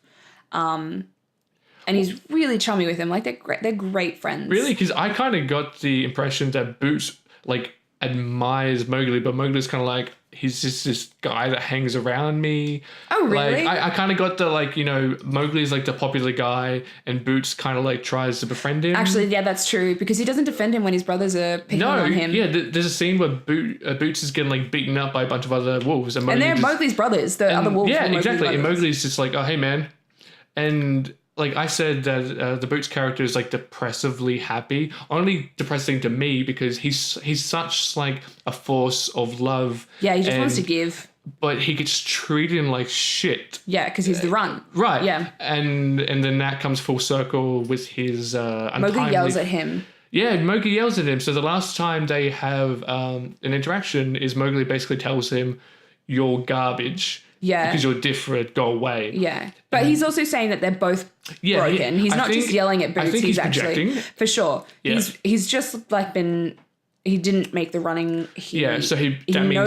S1: And he's really chummy with him. Like, they're great friends.
S2: Really? Because I kind of got the impression that Boots, like, admires Mowgli, but Mowgli's kind of like, he's just this guy that hangs around me.
S1: Oh, really?
S2: Like, I kind of got the, like, Mowgli's, like, the popular guy, and Boots kind of, like, tries to befriend him.
S1: Actually, yeah, that's true, because he doesn't defend him when his brothers are picking on him.
S2: Yeah, there's a scene where Boots is getting, like, beaten up by a bunch of other wolves. And
S1: they're Mowgli's brothers, the other wolves.
S2: Yeah,
S1: were Mowgli's
S2: exactly.
S1: brothers.
S2: And Mowgli's just like, oh, hey, man. And... like I said, that the Boots character is like depressively happy. Only depressing to me because he's such like a force of love.
S1: Yeah, he just wants to give.
S2: But he gets treated like shit.
S1: Yeah, because he's the runt.
S2: Right.
S1: Yeah.
S2: And then that comes full circle with his
S1: Mowgli yells at him.
S2: Yeah, Mowgli yells at him. So the last time they have an interaction is Mowgli basically tells him, "You're garbage."
S1: Yeah.
S2: Because you're different, go away.
S1: Yeah. But he's also saying that they're both broken. He's not just yelling at Boots.
S2: He's
S1: actually, for sure.
S2: Yeah.
S1: He's just like he didn't make the running. He knows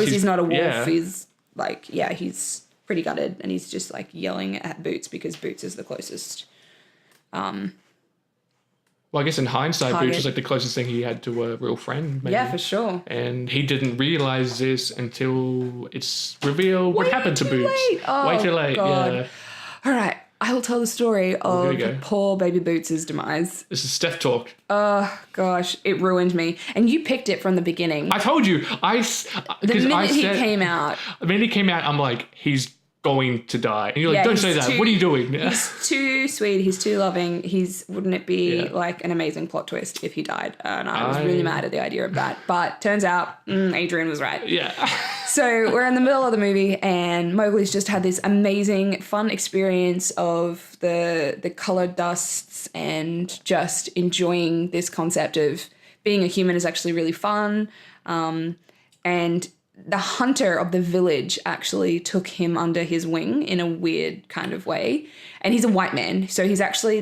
S1: he's not a wolf.
S2: Yeah.
S1: He's like, he's pretty gutted, and he's just like yelling at Boots because Boots is the closest.
S2: Well, I guess in hindsight,
S1: Target.
S2: Boots was like the closest thing he had to a real friend. Maybe.
S1: Yeah, for sure.
S2: And he didn't realize this until it's revealed what happened to Boots.
S1: Oh,
S2: Way too late.
S1: God.
S2: Yeah.
S1: All right, I will tell the story of
S2: we go.
S1: poor baby Boots' demise.
S2: This is Steph talk.
S1: Oh gosh, it ruined me. And you picked it from the beginning.
S2: I told you.
S1: The minute he came out,
S2: I'm like, he's going to die. And you're like, don't say that. What are you doing?
S1: He's too sweet. He's too loving. Wouldn't it be like an amazing plot twist if he died? And I was really mad at the idea of that. But turns out Adrian was right.
S2: Yeah.
S1: So we're in the middle of the movie, and Mowgli's just had this amazing, fun experience of the colored dusts and just enjoying this concept of being a human is actually really fun. And the hunter of the village actually took him under his wing in a weird kind of way. And he's a white man. So he's actually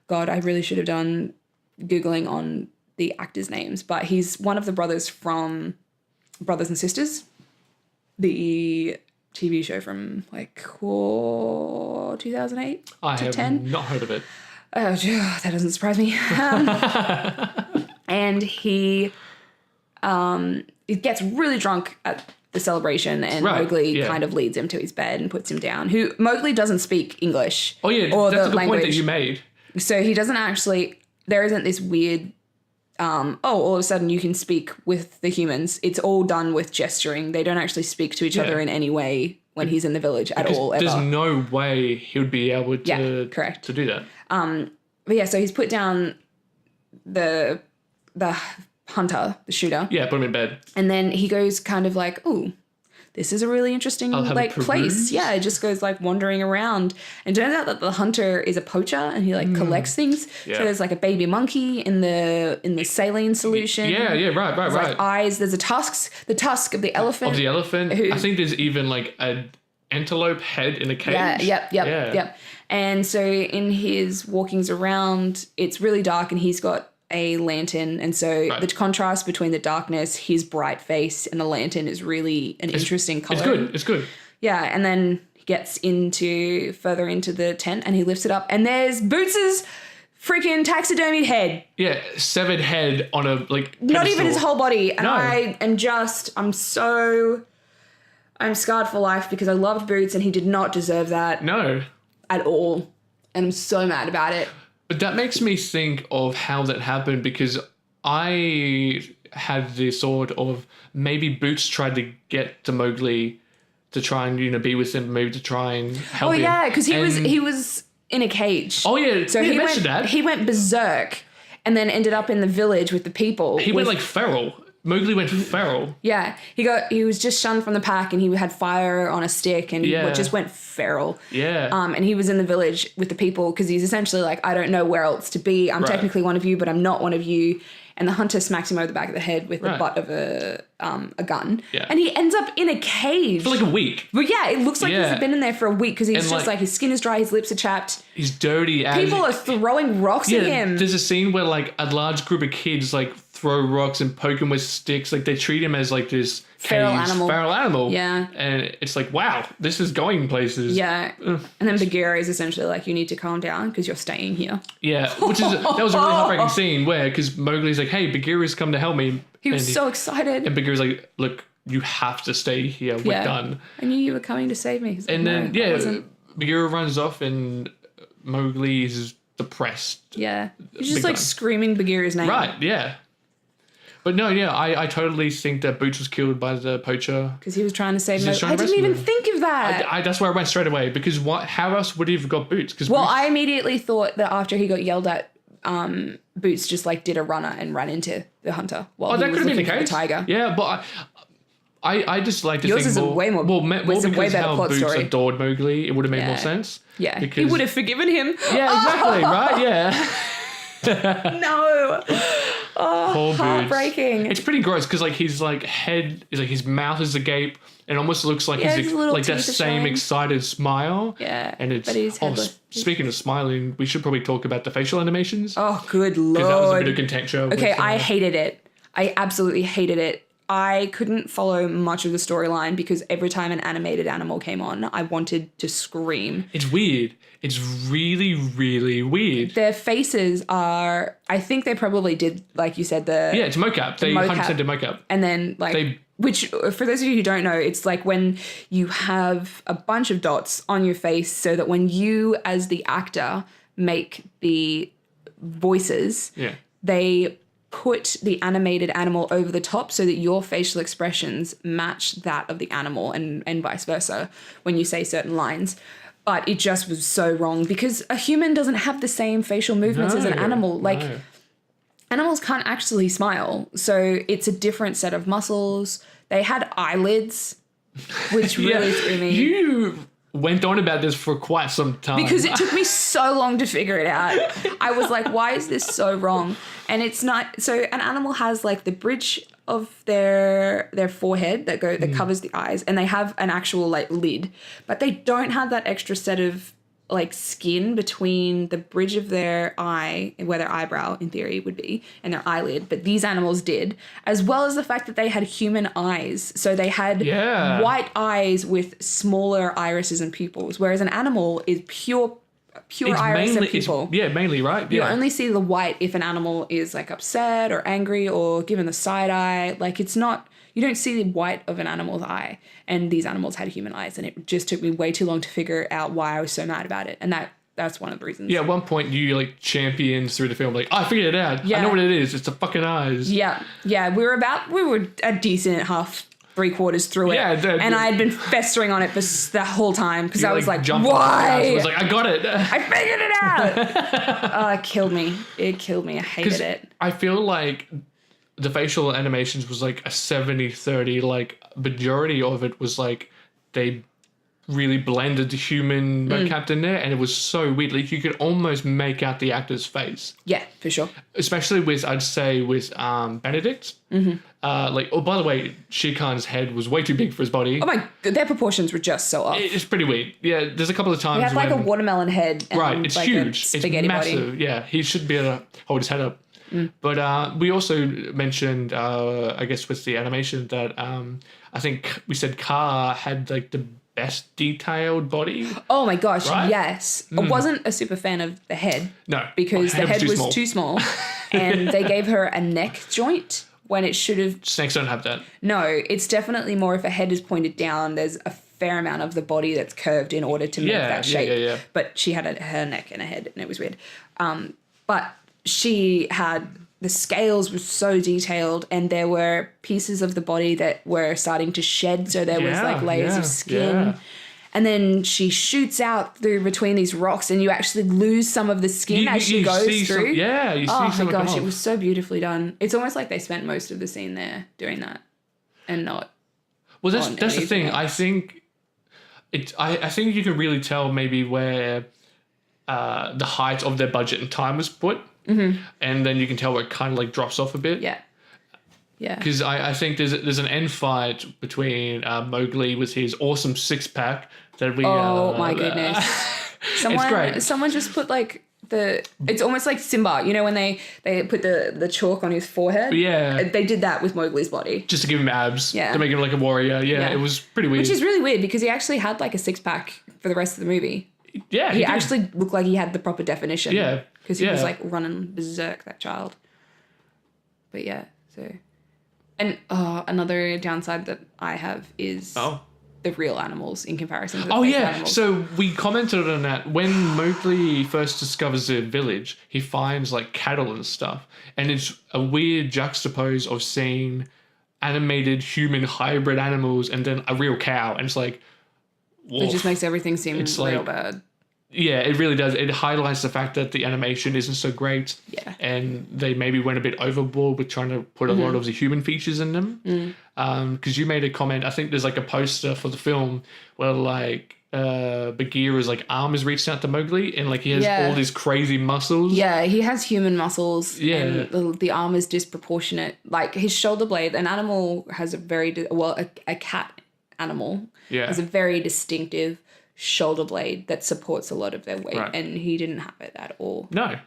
S1: God, I really should have done Googling on the actors' names, but he's one of the brothers from Brothers and Sisters, the TV show from like 2008
S2: I
S1: to
S2: have
S1: 10.
S2: not heard of it.
S1: Oh, that doesn't surprise me. And he gets really drunk at the celebration, and Mowgli kind of leads him to his bed and puts him down. Mowgli doesn't speak English.
S2: Oh yeah,
S1: or
S2: that's
S1: the
S2: the
S1: language.
S2: point that you made.
S1: So he doesn't actually. There isn't this weird. All of a sudden you can speak with the humans. It's all done with gesturing. They don't actually speak to each other in any way when he's in the village at all. Ever.
S2: There's no way he would be able to.
S1: Yeah, correct.
S2: To do that.
S1: But yeah, so he's put down the hunter, the shooter.
S2: Yeah, put him in bed.
S1: And then he goes kind of like, ooh, this is a really interesting
S2: I'll have
S1: like
S2: a
S1: place.
S2: peruse.
S1: Yeah, it just goes like wandering around. And turns out that the hunter is a poacher and he like collects things.
S2: Yeah.
S1: So there's like a baby monkey in the saline solution.
S2: Yeah, right.
S1: There's like eyes. There's the tusk of the elephant.
S2: Of the elephant.
S1: Who-
S2: I think there's even like an antelope head in a cage.
S1: Yeah, yep. And so in his walkings around, it's really dark and he's got a lantern. And so the contrast between the darkness, his bright face, and the lantern is really an interesting color.
S2: It's good.
S1: Yeah, and then he gets further into the tent and he lifts it up and there's Boots's freaking taxidermied head.
S2: Yeah, severed head on a like
S1: Not even
S2: pedestal.
S1: his whole body. And
S2: No.
S1: I'm scarred for life because I loved Boots and he did not deserve that
S2: No.
S1: at all. And I'm so mad about it.
S2: But that makes me think of how that happened because I had this thought of maybe Boots tried to get to Mowgli to try and be with him, maybe to try and help him.
S1: Oh yeah, because he was in a cage.
S2: Oh yeah,
S1: So
S2: he
S1: he
S2: mentioned
S1: went
S2: that.
S1: he went berserk and then ended up in the village with the people.
S2: He went like feral. Mowgli went feral.
S1: Yeah, he was just shunned from the pack and he had fire on a stick and
S2: Yeah.
S1: just went feral.
S2: Yeah.
S1: And he was in the village with the people because he's essentially like, I don't know where else to be. I'm
S2: Right.
S1: technically one of you, but I'm not one of you. And the hunter smacks him over the back of the head with the
S2: Right.
S1: butt of a gun.
S2: Yeah.
S1: And he ends up in a cage.
S2: For like a week.
S1: But yeah, it looks like
S2: Yeah.
S1: he's been in there for a week because he's
S2: And,
S1: just like his skin is dry, his lips are chapped.
S2: He's dirty. And
S1: People are throwing rocks at him.
S2: There's a scene where like a large group of kids like throw rocks and poke him with sticks. Like they treat him as like this
S1: Feral animal. Yeah.
S2: And it's like, wow, this is going places.
S1: Yeah. And then Bagheera is essentially like, you need to calm down because you're staying here.
S2: Yeah. That was a really heartbreaking scene where, because Mowgli's like, hey, Bagheera's come to help me.
S1: He was so excited.
S2: And Bagheera's like, look, you have to stay here. We're done.
S1: I knew you were coming to save me. He's like,
S2: And then,
S1: "No, I wasn't."
S2: Bagheera runs off and Mowgli is depressed.
S1: Yeah. He's just
S2: Big
S1: like
S2: time.
S1: screaming Bagheera's name.
S2: Right, yeah. But no, yeah, I totally think that Boots was killed by the poacher.
S1: Because he was trying to save
S2: He was
S1: Mowgli.
S2: trying
S1: I
S2: to
S1: didn't even
S2: rescue him.
S1: think of that.
S2: That's where I went straight away because how else would he have got Boots? Because
S1: Well, I immediately thought that after he got yelled at, Boots just like did a runner and ran into the hunter while he
S2: that
S1: was
S2: could have been
S1: looking
S2: the
S1: for the
S2: case.
S1: tiger.
S2: Yeah, but I just like to
S1: Yours
S2: think
S1: is a
S2: more.
S1: way more-
S2: more
S1: was a way
S2: because
S1: better
S2: how
S1: plot
S2: Boots
S1: story.
S2: adored Mowgli, it would have made more
S1: Yeah.
S2: sense.
S1: Yeah. He
S2: Because-
S1: would have forgiven him.
S2: Yeah, exactly. Right. Yeah.
S1: No.
S2: Poor Boots.
S1: Heartbreaking.
S2: It's pretty gross because like his like head is like his mouth is agape and almost looks like
S1: Yeah,
S2: he's
S1: his little
S2: like that
S1: teeth are
S2: same
S1: showing.
S2: excited smile.
S1: Yeah,
S2: And it's
S1: but he's headless.
S2: speaking of smiling, we should probably talk about the facial animations.
S1: Oh, good
S2: Because that was a bit
S1: lord.
S2: of contention.
S1: Okay,
S2: with,
S1: I hated it. I absolutely hated it. I couldn't follow much of the storyline because every time an animated animal came on, I wanted to scream.
S2: It's weird. It's really, really weird.
S1: Their faces are, I think they probably did, like you said,
S2: Yeah, it's mocap. They
S1: mocap.
S2: 100% did mocap.
S1: and then like, which for those of you who don't know, it's like when you have a bunch of dots on your face so that when you as the actor make the voices,
S2: Yeah.
S1: they put the animated animal over the top so that your facial expressions match that of the animal and vice versa when you say certain lines. But it just was so wrong because a human doesn't have the same facial movements as an animal. Like,
S2: no.
S1: animals can't actually smile. So it's a different set of muscles. They had eyelids, which really threw me.
S2: You went on about this for quite some time.
S1: Because it took me so long to figure it out. I was like, why is this so wrong? And it's not, so an animal has like the bridge of their forehead that covers the eyes, and they have an actual like lid, but they don't have that extra set of like skin between the bridge of their eye, where their eyebrow in theory would be, and their eyelid, but these animals did, as well as the fact that they had human eyes. So they had white eyes with smaller irises and pupils, whereas an animal is pure iris and pupil.
S2: Mainly, right?
S1: You only see the white if an animal is like upset or angry or given the side eye. Like it's not, you don't see the white of an animal's eye. And these animals had human eyes, and it just took me way too long to figure out why I was so mad about it. And that's one of the reasons.
S2: Yeah, at one point you like champions through the film, like, I figured it out.
S1: Yeah.
S2: I know what it is. It's the fucking eyes.
S1: Yeah. We were a decent half, 3/4 through it.
S2: Yeah,
S1: and I had been festering on it for the whole time because I was like,
S2: jumped off the couch and
S1: why?
S2: was like, I got it.
S1: I figured it out. Oh, it killed me. I hated it.
S2: I feel like the facial animations was like a 70-30, like majority of it was like they really blended the human mocap in there, and it was so weird. Like you could almost make out the actor's face.
S1: Yeah, for sure.
S2: Especially with, I'd say, with Benedict. Like, oh, by the way, Shere Khan's head was way too big for his body.
S1: Oh my, their proportions were just so off.
S2: It's pretty weird. Yeah, there's a couple of times
S1: He had like a watermelon head. And
S2: right, it's
S1: like
S2: huge.
S1: A spaghetti
S2: it's massive.
S1: body.
S2: Yeah, he should be able to hold his head up. But we also mentioned, I guess, with the animation that I think we said Car had like the best detailed body.
S1: Oh my gosh,
S2: right?
S1: yes. I wasn't a super fan of the head.
S2: No.
S1: Because the head was too small. And they gave her a neck joint when it should have...
S2: Snakes don't have that.
S1: No, it's definitely more if a head is pointed down, there's a fair amount of the body that's curved in order to make that shape.
S2: Yeah.
S1: But she had her neck and a head, and it was weird. But she had... The scales were so detailed, and there were pieces of the body that were starting to shed, so there was like layers of skin.
S2: Yeah.
S1: And then she shoots out through between these rocks, and you actually lose some of the skin as she goes through.
S2: You see
S1: oh
S2: some
S1: my
S2: come
S1: gosh,
S2: off.
S1: it was so beautifully done. It's almost like they spent most of the scene there doing that, and not.
S2: Well, that's the thing. I think I think you can really tell maybe where the height of their budget and time was put. And then you can tell where it kind of like drops off a bit.
S1: Yeah.
S2: Because I think there's an end fight between Mowgli with his awesome 6-pack that we.
S1: Oh my goodness!
S2: It's great.
S1: Someone just put like it's almost like Simba. You know when they put the chalk on his forehead.
S2: Yeah.
S1: They did that with Mowgli's body.
S2: Just to give him abs.
S1: Yeah.
S2: To make him like a warrior. Yeah. It was pretty weird.
S1: Which is really weird because he actually had like a 6-pack for the rest of the movie.
S2: Yeah.
S1: He actually looked like he had the proper definition.
S2: Yeah.
S1: Because he was like running berserk, that child. But yeah, so. And another downside that I have is the real animals in comparison to the fake animals.
S2: So we commented on that. When Mowgli first discovers the village, he finds like cattle and stuff. And it's a weird juxtapose of seeing animated human hybrid animals and then a real cow. And it's like,
S1: woof. It just makes everything seem real bad.
S2: Yeah, it really does. It highlights the fact that the animation isn't so great.
S1: Yeah.
S2: And they maybe went a bit overboard with trying to put a lot of the human features in them. Because you made a comment, I think there's like a poster for the film where like Bagheera's like arm is reached out to Mowgli and like he has all these crazy muscles.
S1: Yeah, he has human muscles.
S2: Yeah.
S1: And the arm is disproportionate. Like his shoulder blade, an animal has a cat animal has a very distinctive shoulder blade that supports a lot of their weight, and he didn't have it at all.
S2: No.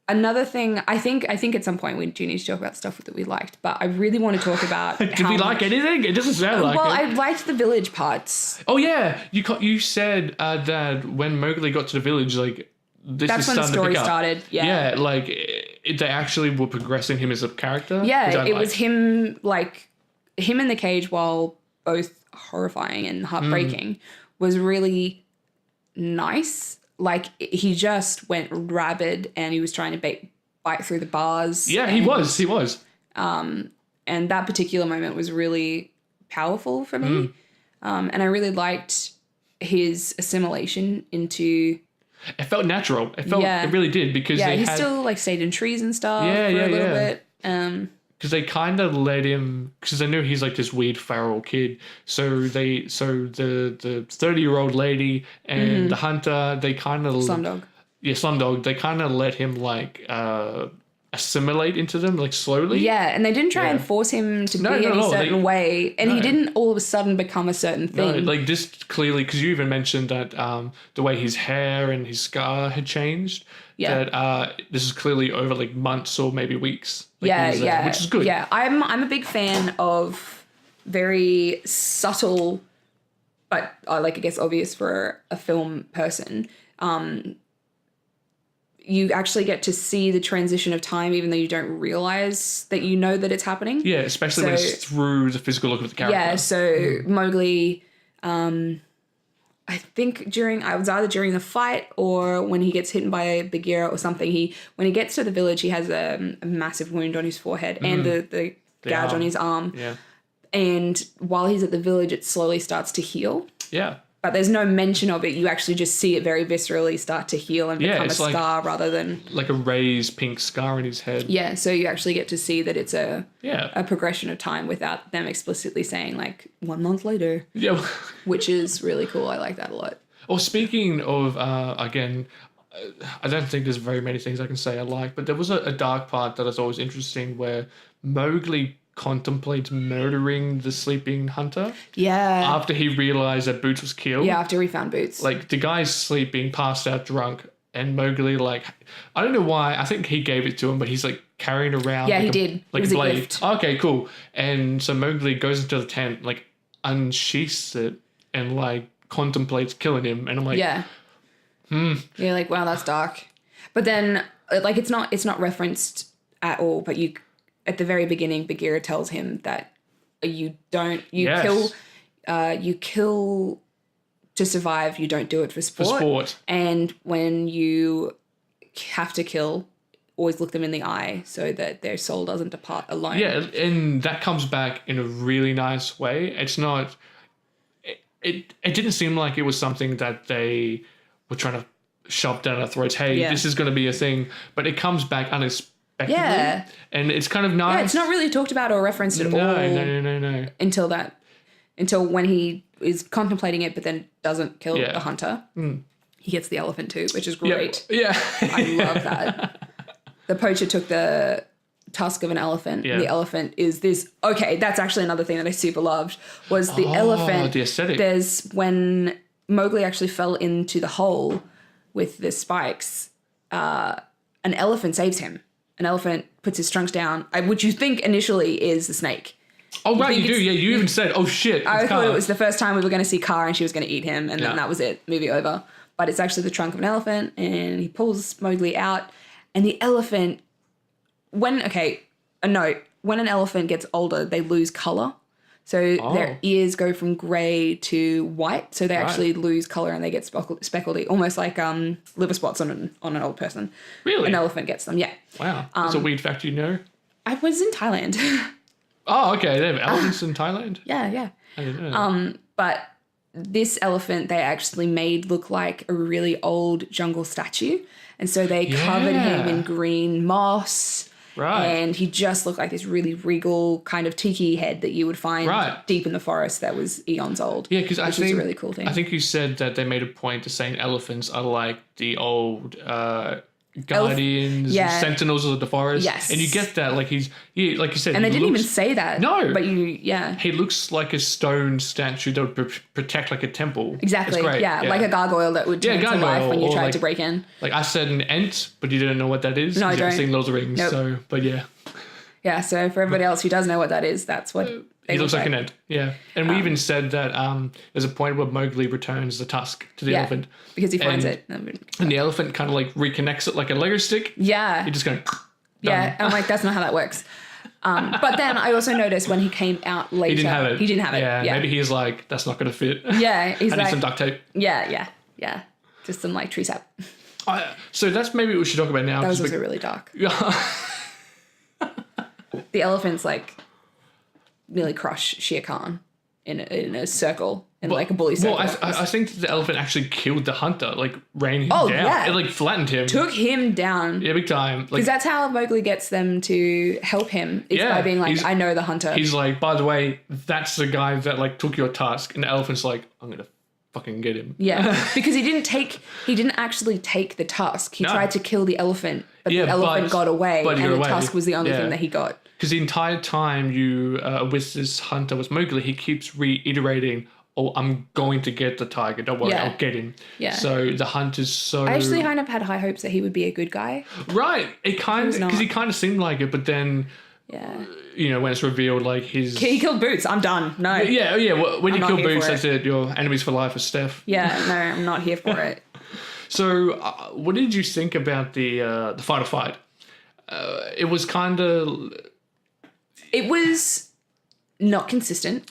S1: Another thing, I think at some point we do need to talk about stuff that we liked, but I really want to talk about.
S2: Did we like anything? It doesn't sound like it.
S1: Well, I liked the village parts.
S2: Oh yeah, you said that when Mowgli got to the village, like
S1: that's when the story started. Yeah,
S2: like they actually were progressing him as a character.
S1: Yeah, it was him in the cage, while both horrifying and heartbreaking, was really nice. Like he just went rabid and he was trying to bite through the bars.
S2: Yeah, he was.
S1: And that particular moment was really powerful for me. And I really liked his assimilation into.
S2: It felt natural. It really did because
S1: he still like stayed in trees and stuff for a little bit.
S2: Because they kind of let him, because they knew he's like this weird feral kid. So the 30-year-old lady and the hunter, they kind of
S1: Slumdog.
S2: Yeah, Slumdog. They kind of let him like assimilate into them like slowly.
S1: Yeah, and they didn't try and force him to be any certain way, and he didn't all of a sudden become a certain thing.
S2: No, like this clearly, because you even mentioned that the way his hair and his scar had changed. Yeah. That this is clearly over like months or maybe weeks. Like, which is good.
S1: Yeah, I'm a big fan of very subtle, but I guess obvious for a film person. You actually get to see the transition of time, even though you don't realize that you know that it's happening.
S2: Yeah, especially when it's through the physical look of the character.
S1: Yeah, so Mowgli, I think I was either during the fight or when he gets hit by Bagheera or something. When he gets to the village, he has a massive wound on his forehead and the gouge on his arm.
S2: Yeah.
S1: And while he's at the village, it slowly starts to heal.
S2: Yeah.
S1: but there's no mention of it. You actually just see it very viscerally start to heal and become a
S2: it's like-
S1: scar rather than...
S2: Like a raised pink scar in his head.
S1: Yeah, so you actually get to see that it's a
S2: Yeah.
S1: progression of time without them explicitly saying, like, 1 month later,
S2: Yeah.
S1: which is really cool. I like that a lot.
S2: Or speaking of, again, I don't think there's very many things I can say I like, but there was a dark part that is always interesting where Mowgli contemplates murdering the sleeping hunter
S1: Yeah.
S2: after he realized that Boots was killed.
S1: Yeah, after we found Boots.
S2: Like, the guy's sleeping, passed out drunk, and Mowgli, like, I don't know why, I think he gave it to him, but he's, like, carrying around.
S1: Yeah,
S2: like
S1: he
S2: a,
S1: did.
S2: Like
S1: It was
S2: a
S1: a
S2: blade.
S1: gift.
S2: Okay, cool. And so Mowgli goes into the tent, like, unsheaths it, and, like, contemplates killing him. And I'm like,
S1: Yeah. You're like, wow, that's dark. But then, like, it's not referenced at all, but you... At the very beginning, Bagheera tells him that you
S2: Yes.
S1: kill to survive. You don't do it for sport. And when you have to kill, always look them in the eye so that their soul doesn't depart alone.
S2: Yeah, and that comes back in a really nice way. It's not... It didn't seem like it was something that they were trying to shove down our throats. Hey,
S1: Yeah.
S2: this is going to be a thing. But it comes back unexpectedly.
S1: Yeah.
S2: And it's kind of nice.
S1: Yeah, it's not really talked about or referenced at all
S2: No.
S1: until when he is contemplating it, but then doesn't kill
S2: Yeah.
S1: the hunter. He gets the elephant too, which is
S2: Yeah.
S1: great.
S2: Yeah.
S1: I love that. The poacher took the tusk of an elephant.
S2: Yeah.
S1: The elephant is this. Okay, that's actually another thing that I super loved was the elephant.
S2: The aesthetic.
S1: There's when Mowgli actually fell into the hole with the spikes. An elephant saves him. An elephant puts his trunks down, which you think initially is the snake.
S2: Oh, right,
S1: think
S2: you do.
S1: it's-
S2: Yeah, you even said, oh, shit.
S1: I
S2: it's
S1: thought
S2: Car.
S1: it was the first time we were going to see Car and she was going to eat him, and
S2: Yeah.
S1: then that was it, movie over. But it's actually the trunk of an elephant, and he pulls Mowgli out, and the elephant, when an elephant gets older, they lose color. So their ears go from grey to white, so they actually lose color and they get speckledy, almost like liver spots on an old person.
S2: Really?
S1: An elephant gets them, yeah.
S2: Wow. That's a weird fact you know.
S1: I was in Thailand.
S2: Oh, okay. They have elephants in Thailand?
S1: Yeah.
S2: I didn't know.
S1: But this elephant they actually made look like a really old jungle statue. And so they covered him in green moss.
S2: Right.
S1: And he just looked like this really regal kind of tiki head that you would find deep in the forest that was eons old.
S2: Yeah, because I think
S1: was a really cool thing.
S2: I think you said that they made a point to saying elephants are like the old guardians, sentinels of the forest.
S1: Yes.
S2: And you get that, like like you said,
S1: And they
S2: he
S1: didn't even
S2: looks-
S1: say that.
S2: No.
S1: But
S2: He looks like a stone statue that would protect like a temple.
S1: Exactly.
S2: It's great.
S1: Yeah, like a gargoyle that would turn to life
S2: gargoyle,
S1: when you
S2: or
S1: tried
S2: like-
S1: to break in.
S2: Like I said an ent, but you didn't know what that is.
S1: No, I
S2: 'cause you haven't
S1: don't.
S2: seen Lord of the Rings.
S1: Nope.
S2: So, but yeah.
S1: Yeah, so for everybody else who does know what that is, that's what they
S2: He looks
S1: look
S2: like an ant, yeah. And we even said that there's a point where Mowgli returns the tusk to the elephant.
S1: because he finds
S2: And-
S1: it.
S2: And the elephant kind of like reconnects it like a Lego stick.
S1: Yeah.
S2: He just going,
S1: Yeah, and I'm like, that's not how that works. But then I also noticed when he came out later,
S2: he didn't have it.
S1: He didn't have it. Yeah,
S2: Maybe he's like, that's not going to fit.
S1: Yeah, he's
S2: I need
S1: like,
S2: some duct tape.
S1: yeah. Just some like tree sap.
S2: So that's maybe what we should talk about now.
S1: That was
S2: 'cause
S1: also really dark.
S2: Yeah.
S1: The elephants like nearly crush Shere Khan in a circle, in like a bully circle.
S2: Well, I think that the elephant actually killed the hunter, like ran him down.
S1: yeah.
S2: It like flattened him.
S1: Took him down.
S2: Yeah, big time. Like
S1: Because that's how Mowgli gets them to help him. Is by being like, I know the hunter.
S2: he's like, by the way, that's the guy that like took your tusk, and the elephant's like, I'm gonna fucking get him.
S1: Yeah, because he didn't actually take the tusk. He tried to kill the elephant, but the elephant got away,
S2: but he
S1: and
S2: got
S1: the
S2: away.
S1: tusk was the only
S2: Yeah.
S1: thing that he got.
S2: Because the entire time you with this hunter was Mowgli, he keeps reiterating, "Oh, I'm going to get the tiger. Don't worry,
S1: Yeah.
S2: I'll get him."
S1: Yeah.
S2: So the hunt is so.
S1: I actually kind of had high hopes that he would be a good guy.
S2: Right. It kind of
S1: not.
S2: because he kind of seemed like it, but then
S1: Yeah.
S2: when it's revealed like his.
S1: He killed Boots. I'm done. No.
S2: Yeah. Well, when
S1: I'm
S2: you
S1: not
S2: kill
S1: here
S2: Boots,
S1: for
S2: that's it. Your enemies for life is Steph.
S1: Yeah. No, I'm not here for it.
S2: So, what did you think about the fight or fight? It was kind of.
S1: It was not consistent.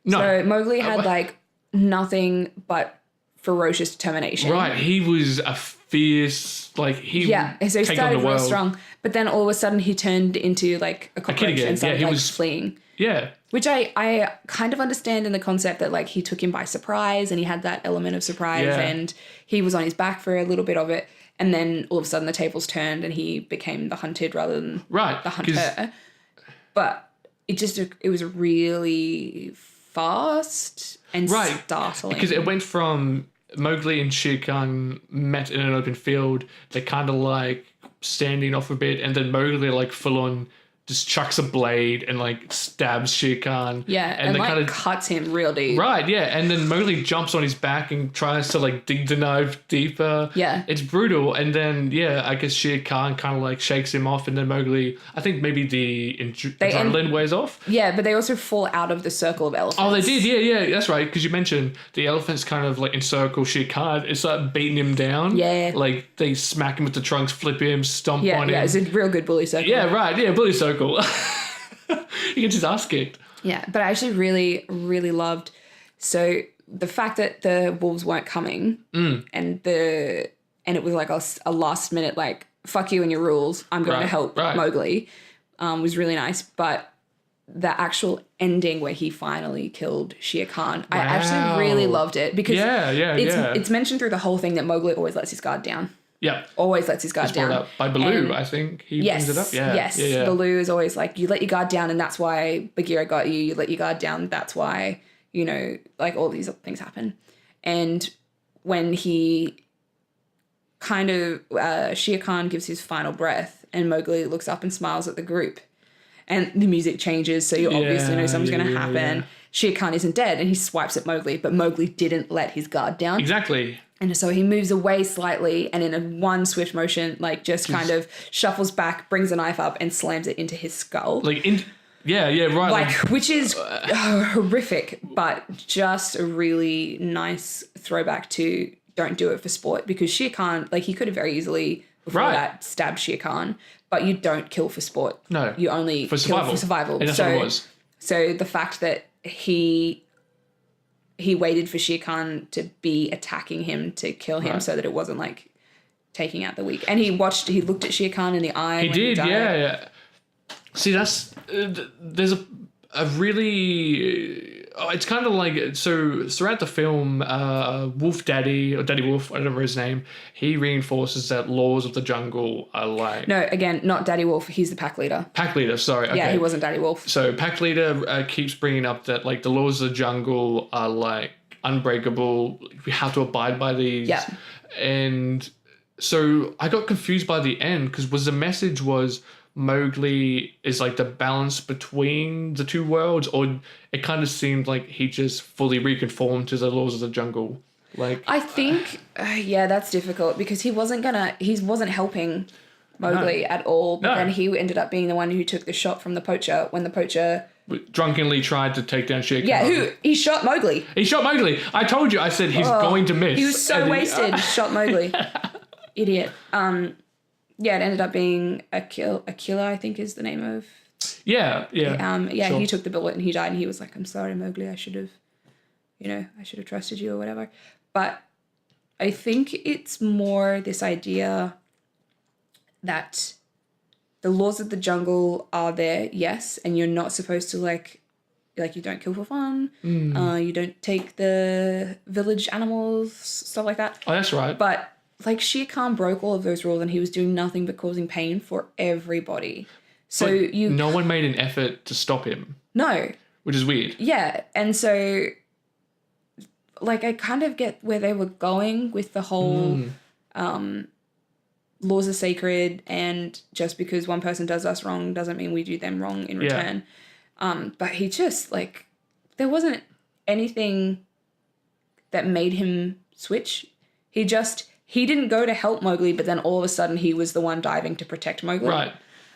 S2: No.
S1: So Mowgli had like nothing but ferocious determination.
S2: Right. He was a fierce, like, he
S1: Yeah, so he
S2: take on
S1: started
S2: the
S1: real
S2: world.
S1: strong, but then all of a sudden he turned into like a cockroach
S2: again.
S1: and started
S2: Yeah, he
S1: like
S2: was-
S1: fleeing.
S2: Yeah.
S1: Which I kind of understand in the concept that like he took him by surprise and he had that element of surprise
S2: Yeah.
S1: and he was on his back for a little bit of it, and then all of a sudden the tables turned and he became the hunted rather than
S2: Right.
S1: the
S2: 'cause-
S1: hunter. But it was really fast and
S2: Right.
S1: startling.
S2: Because it went from Mowgli and Shere Khan met in an open field. They're kind of like standing off a bit, and then Mowgli like full on just chucks a blade and like stabs Shere Khan.
S1: yeah, and
S2: they
S1: like
S2: kind of
S1: cuts him real deep.
S2: right, yeah, and then Mowgli jumps on his back and tries to like dig the knife deeper.
S1: Yeah.
S2: it's brutal. And then I guess Shere Khan kind of like shakes him off, and then Mowgli, I think maybe the adrenaline wears off.
S1: Yeah, but they also fall out of the circle of elephants.
S2: Oh, they did, yeah, that's right. Because you mentioned the elephants kind of like encircle Shere Khan. It's like beating him down.
S1: Yeah.
S2: Like they smack him with the trunks, flip him, stomp
S1: Yeah,
S2: on
S1: yeah,
S2: him.
S1: it's a real good bully circle.
S2: Yeah, right, yeah, bully circle. He gets his ass kicked.
S1: Yeah, but I actually really, really loved so the fact that the wolves weren't coming and it was like a last minute like fuck you and your rules, I'm going to
S2: Right,
S1: help
S2: right.
S1: Mowgli was really nice. But the actual ending where he finally killed Shere Khan, I actually really loved it because it's mentioned through the whole thing that Mowgli always lets his guard down.
S2: Yeah.
S1: Always lets his guard
S2: It's brought
S1: down.
S2: up by Baloo,
S1: And-
S2: I think. He
S1: Yes,
S2: brings it up. Yeah.
S1: yes.
S2: Yeah.
S1: Baloo is always like, you let your guard down and that's why Bagheera got you. You let your guard down, that's why, like all these things happen. And when he kind of, Shere Khan gives his final breath and Mowgli looks up and smiles at the group and the music changes, so you obviously know something's going to happen.
S2: Yeah.
S1: Shere Khan isn't dead and he swipes at Mowgli, but Mowgli didn't let his guard down.
S2: Exactly.
S1: And so he moves away slightly and in a one swift motion, like just kind of shuffles back, brings a knife up and slams it into his skull.
S2: Like, right.
S1: Like, which is horrific, but just a really nice throwback to don't do it for sport, because Shere Khan, like he could have very easily before
S2: Right.
S1: that stabbed Shere Khan, but you don't kill for sport.
S2: No.
S1: You only
S2: For
S1: kill
S2: survival.
S1: for survival.
S2: And that's what it was.
S1: So the fact that he waited for Shere Khan to be attacking him to kill him,
S2: Right.
S1: so that it wasn't like taking out the weak. And he looked at Shere Khan in the eye.
S2: He
S1: when
S2: did,
S1: died.
S2: yeah. See, that's there's a really it's kind of like, so throughout the film, Wolf Daddy or Daddy Wolf, I don't remember his name, he reinforces that laws of the jungle are like
S1: No, again, not Daddy Wolf. He's the pack leader.
S2: pack leader. Sorry, okay.
S1: Yeah, he wasn't Daddy Wolf.
S2: So pack leader keeps bringing up that like the laws of the jungle are like unbreakable. We have to abide by these.
S1: Yeah.
S2: And so I got confused by the end because the message was Mowgli is like the balance between the two worlds, or it kind of seemed like he just fully reconformed to the laws of the jungle. Like
S1: I think, that's difficult because he wasn't helping Mowgli at all. But
S2: No.
S1: then he ended up being the one who took the shot from the poacher when the poacher.
S2: drunkenly tried to take down Shere Khan.
S1: Yeah, he shot Mowgli.
S2: He shot Mowgli. I told you. I said he's going to miss.
S1: He was so
S2: And
S1: wasted. He shot Mowgli. Idiot. It ended up being Akila, I think is the name of.
S2: Yeah. Sure.
S1: He took the bullet and he died, and he was like, "I'm sorry, Mowgli. I should have trusted you or whatever." But I think it's more this idea that the laws of the jungle are there, yes, and you're not supposed to like you don't kill for fun. You don't take the village animals, stuff like that.
S2: Oh, that's right.
S1: But like Shere Khan broke all of those rules, and he was doing nothing but causing pain for everybody. So
S2: But no one made an effort to stop him,
S1: no,
S2: which is weird.
S1: yeah, and so like I kind of get where they were going with the whole laws are sacred, and just because one person does us wrong doesn't mean we do them wrong in return. But he just like there wasn't anything that made him switch. He didn't go to help Mowgli, but then all of a sudden he was the one diving to protect Mowgli.
S2: Right.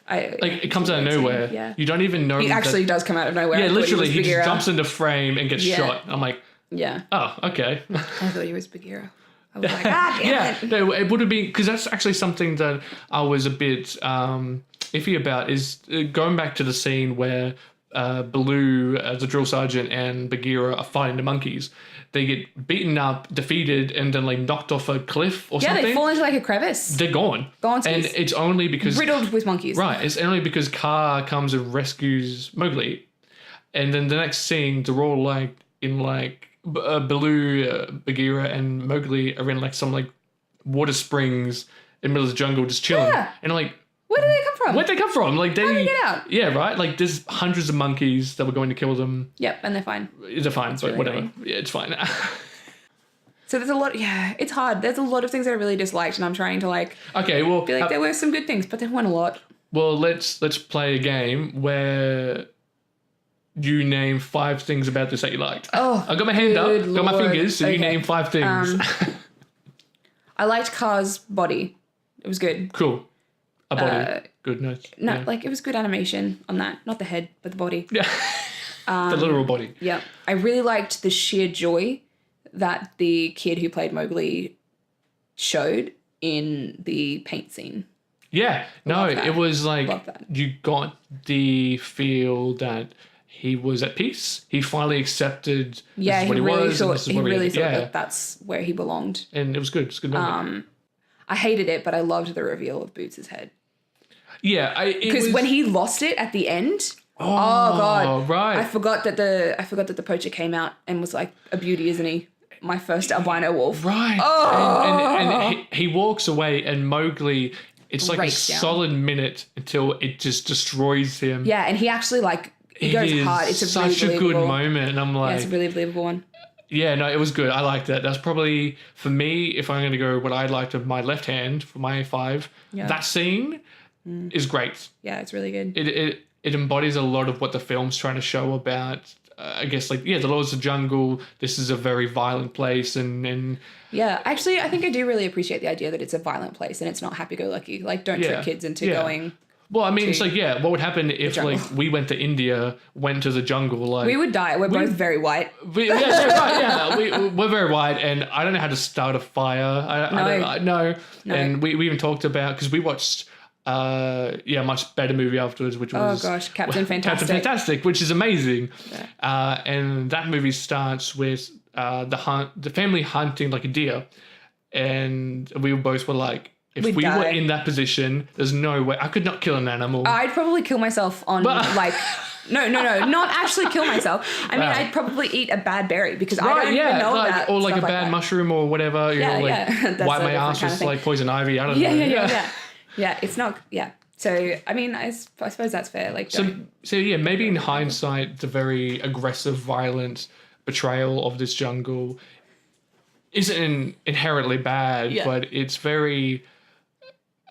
S2: It comes out of nowhere.
S1: Yeah.
S2: You don't even know.
S1: He actually does come out of nowhere.
S2: Yeah,
S1: I thought
S2: literally, he just
S1: Bagheera.
S2: jumps into frame and gets
S1: Yeah.
S2: shot. I'm like,
S1: Yeah,
S2: oh, okay.
S1: I thought he was Bagheera. I was like, damn
S2: Yeah,
S1: it.
S2: no, it would have been, because that's actually something that I was a bit iffy about, is going back to the scene where Baloo, the drill sergeant, and Bagheera are fighting the monkeys. They get beaten up, defeated, and then like knocked off a cliff or something.
S1: Yeah, they fall into like a crevice.
S2: They're gone.
S1: Gone.
S2: And it's only because
S1: riddled with monkeys.
S2: Right. It's only because Kaa comes and rescues Mowgli, and then the next scene, they're all like in like Baloo, Bagheera, and Mowgli are in like some like water springs in the middle of the jungle, just chilling.
S1: Yeah.
S2: And like,
S1: where did they come from?
S2: where'd they come from? Like
S1: How did they get out?
S2: Yeah, right. Like there's hundreds of monkeys that were going to kill them.
S1: Yep, and they're fine.
S2: They're fine, but
S1: really
S2: whatever.
S1: annoying.
S2: Yeah, it's fine.
S1: So there's a lot. Yeah, it's hard. There's a lot of things that I really disliked, and I'm trying to like.
S2: Okay, well,
S1: Feel like there were some good things, but there weren't a lot.
S2: well, let's play a game where you name 5 things about this that you liked.
S1: Oh,
S2: I got my hand up,
S1: good
S2: got my
S1: Lord.
S2: fingers, so you
S1: Okay.
S2: name 5 things.
S1: I liked Kaa's body. It was good.
S2: Cool. A body. Good, nice.
S1: No,
S2: Yeah.
S1: like it was good animation on that. Not the head, but the body.
S2: Yeah. The literal body.
S1: Yeah. I really liked the sheer joy that the kid who played Mowgli showed in the paint scene.
S2: Yeah. No,
S1: Love that.
S2: it was like
S1: Love that.
S2: you got the feel that he was at peace. He finally accepted
S1: Yeah,
S2: this is what
S1: he
S2: he
S1: really
S2: was. and
S1: thought
S2: this is
S1: he
S2: where
S1: really
S2: he,
S1: thought
S2: yeah.
S1: that that's where he belonged.
S2: And it was good. It's a good moment.
S1: I hated it, but I loved the reveal of Boots' head.
S2: Yeah.
S1: Because when he lost it at the end, oh god,
S2: right.
S1: I forgot that the poacher came out and was like, a beauty, isn't he? My first albino wolf.
S2: Right.
S1: Oh.
S2: And he walks away, and Mowgli, it's like a
S1: Breaks down.
S2: solid minute until it just destroys him.
S1: Yeah, and he actually like he goes
S2: is
S1: hard. It's a
S2: such
S1: really
S2: a good
S1: believable
S2: moment. And I'm
S1: Yeah,
S2: like,
S1: it's a really believable one.
S2: yeah, no, it was good. I liked that. That's probably, for me, if I'm going to go what I liked of my left hand for my 5,
S1: Yeah.
S2: that scene is great.
S1: Yeah, it's really good.
S2: It embodies a lot of what the film's trying to show about, I guess, like, yeah, the Lords of the Jungle, this is a very violent place, and
S1: Yeah, actually, I think I do really appreciate the idea that it's a violent place and it's not happy-go-lucky. Like, don't
S2: Yeah,
S1: trick kids into
S2: yeah.
S1: going.
S2: well, I mean, it's like, yeah, what would happen if,
S1: jungle.
S2: like, we went to India, went to the jungle, like...
S1: We would die. We're both very white.
S2: We're very white, and I don't know how to start a fire. No. And we even talked about, because we watched a much better movie afterwards, which was
S1: Captain Fantastic.
S2: Captain Fantastic, which is amazing. And that movie starts with the family hunting like a deer, and we both were like, if
S1: We'd
S2: we
S1: die.
S2: were in that position, there's no way I could not kill an animal.
S1: I'd probably kill myself on like. No, not actually kill myself. I mean, I'd probably eat a bad berry because I don't even know that.
S2: or like a
S1: stuff
S2: bad
S1: that.
S2: mushroom or whatever.
S1: Yeah,
S2: like
S1: yeah. That's
S2: wipe
S1: a
S2: my
S1: different
S2: ass
S1: kind of
S2: with
S1: thing.
S2: like poison ivy. I don't know.
S1: Yeah, it's not. Yeah. So I mean, I suppose that's fair. Like,
S2: So yeah, maybe in hindsight, the very aggressive, violent portrayal of this jungle isn't inherently bad, but it's very,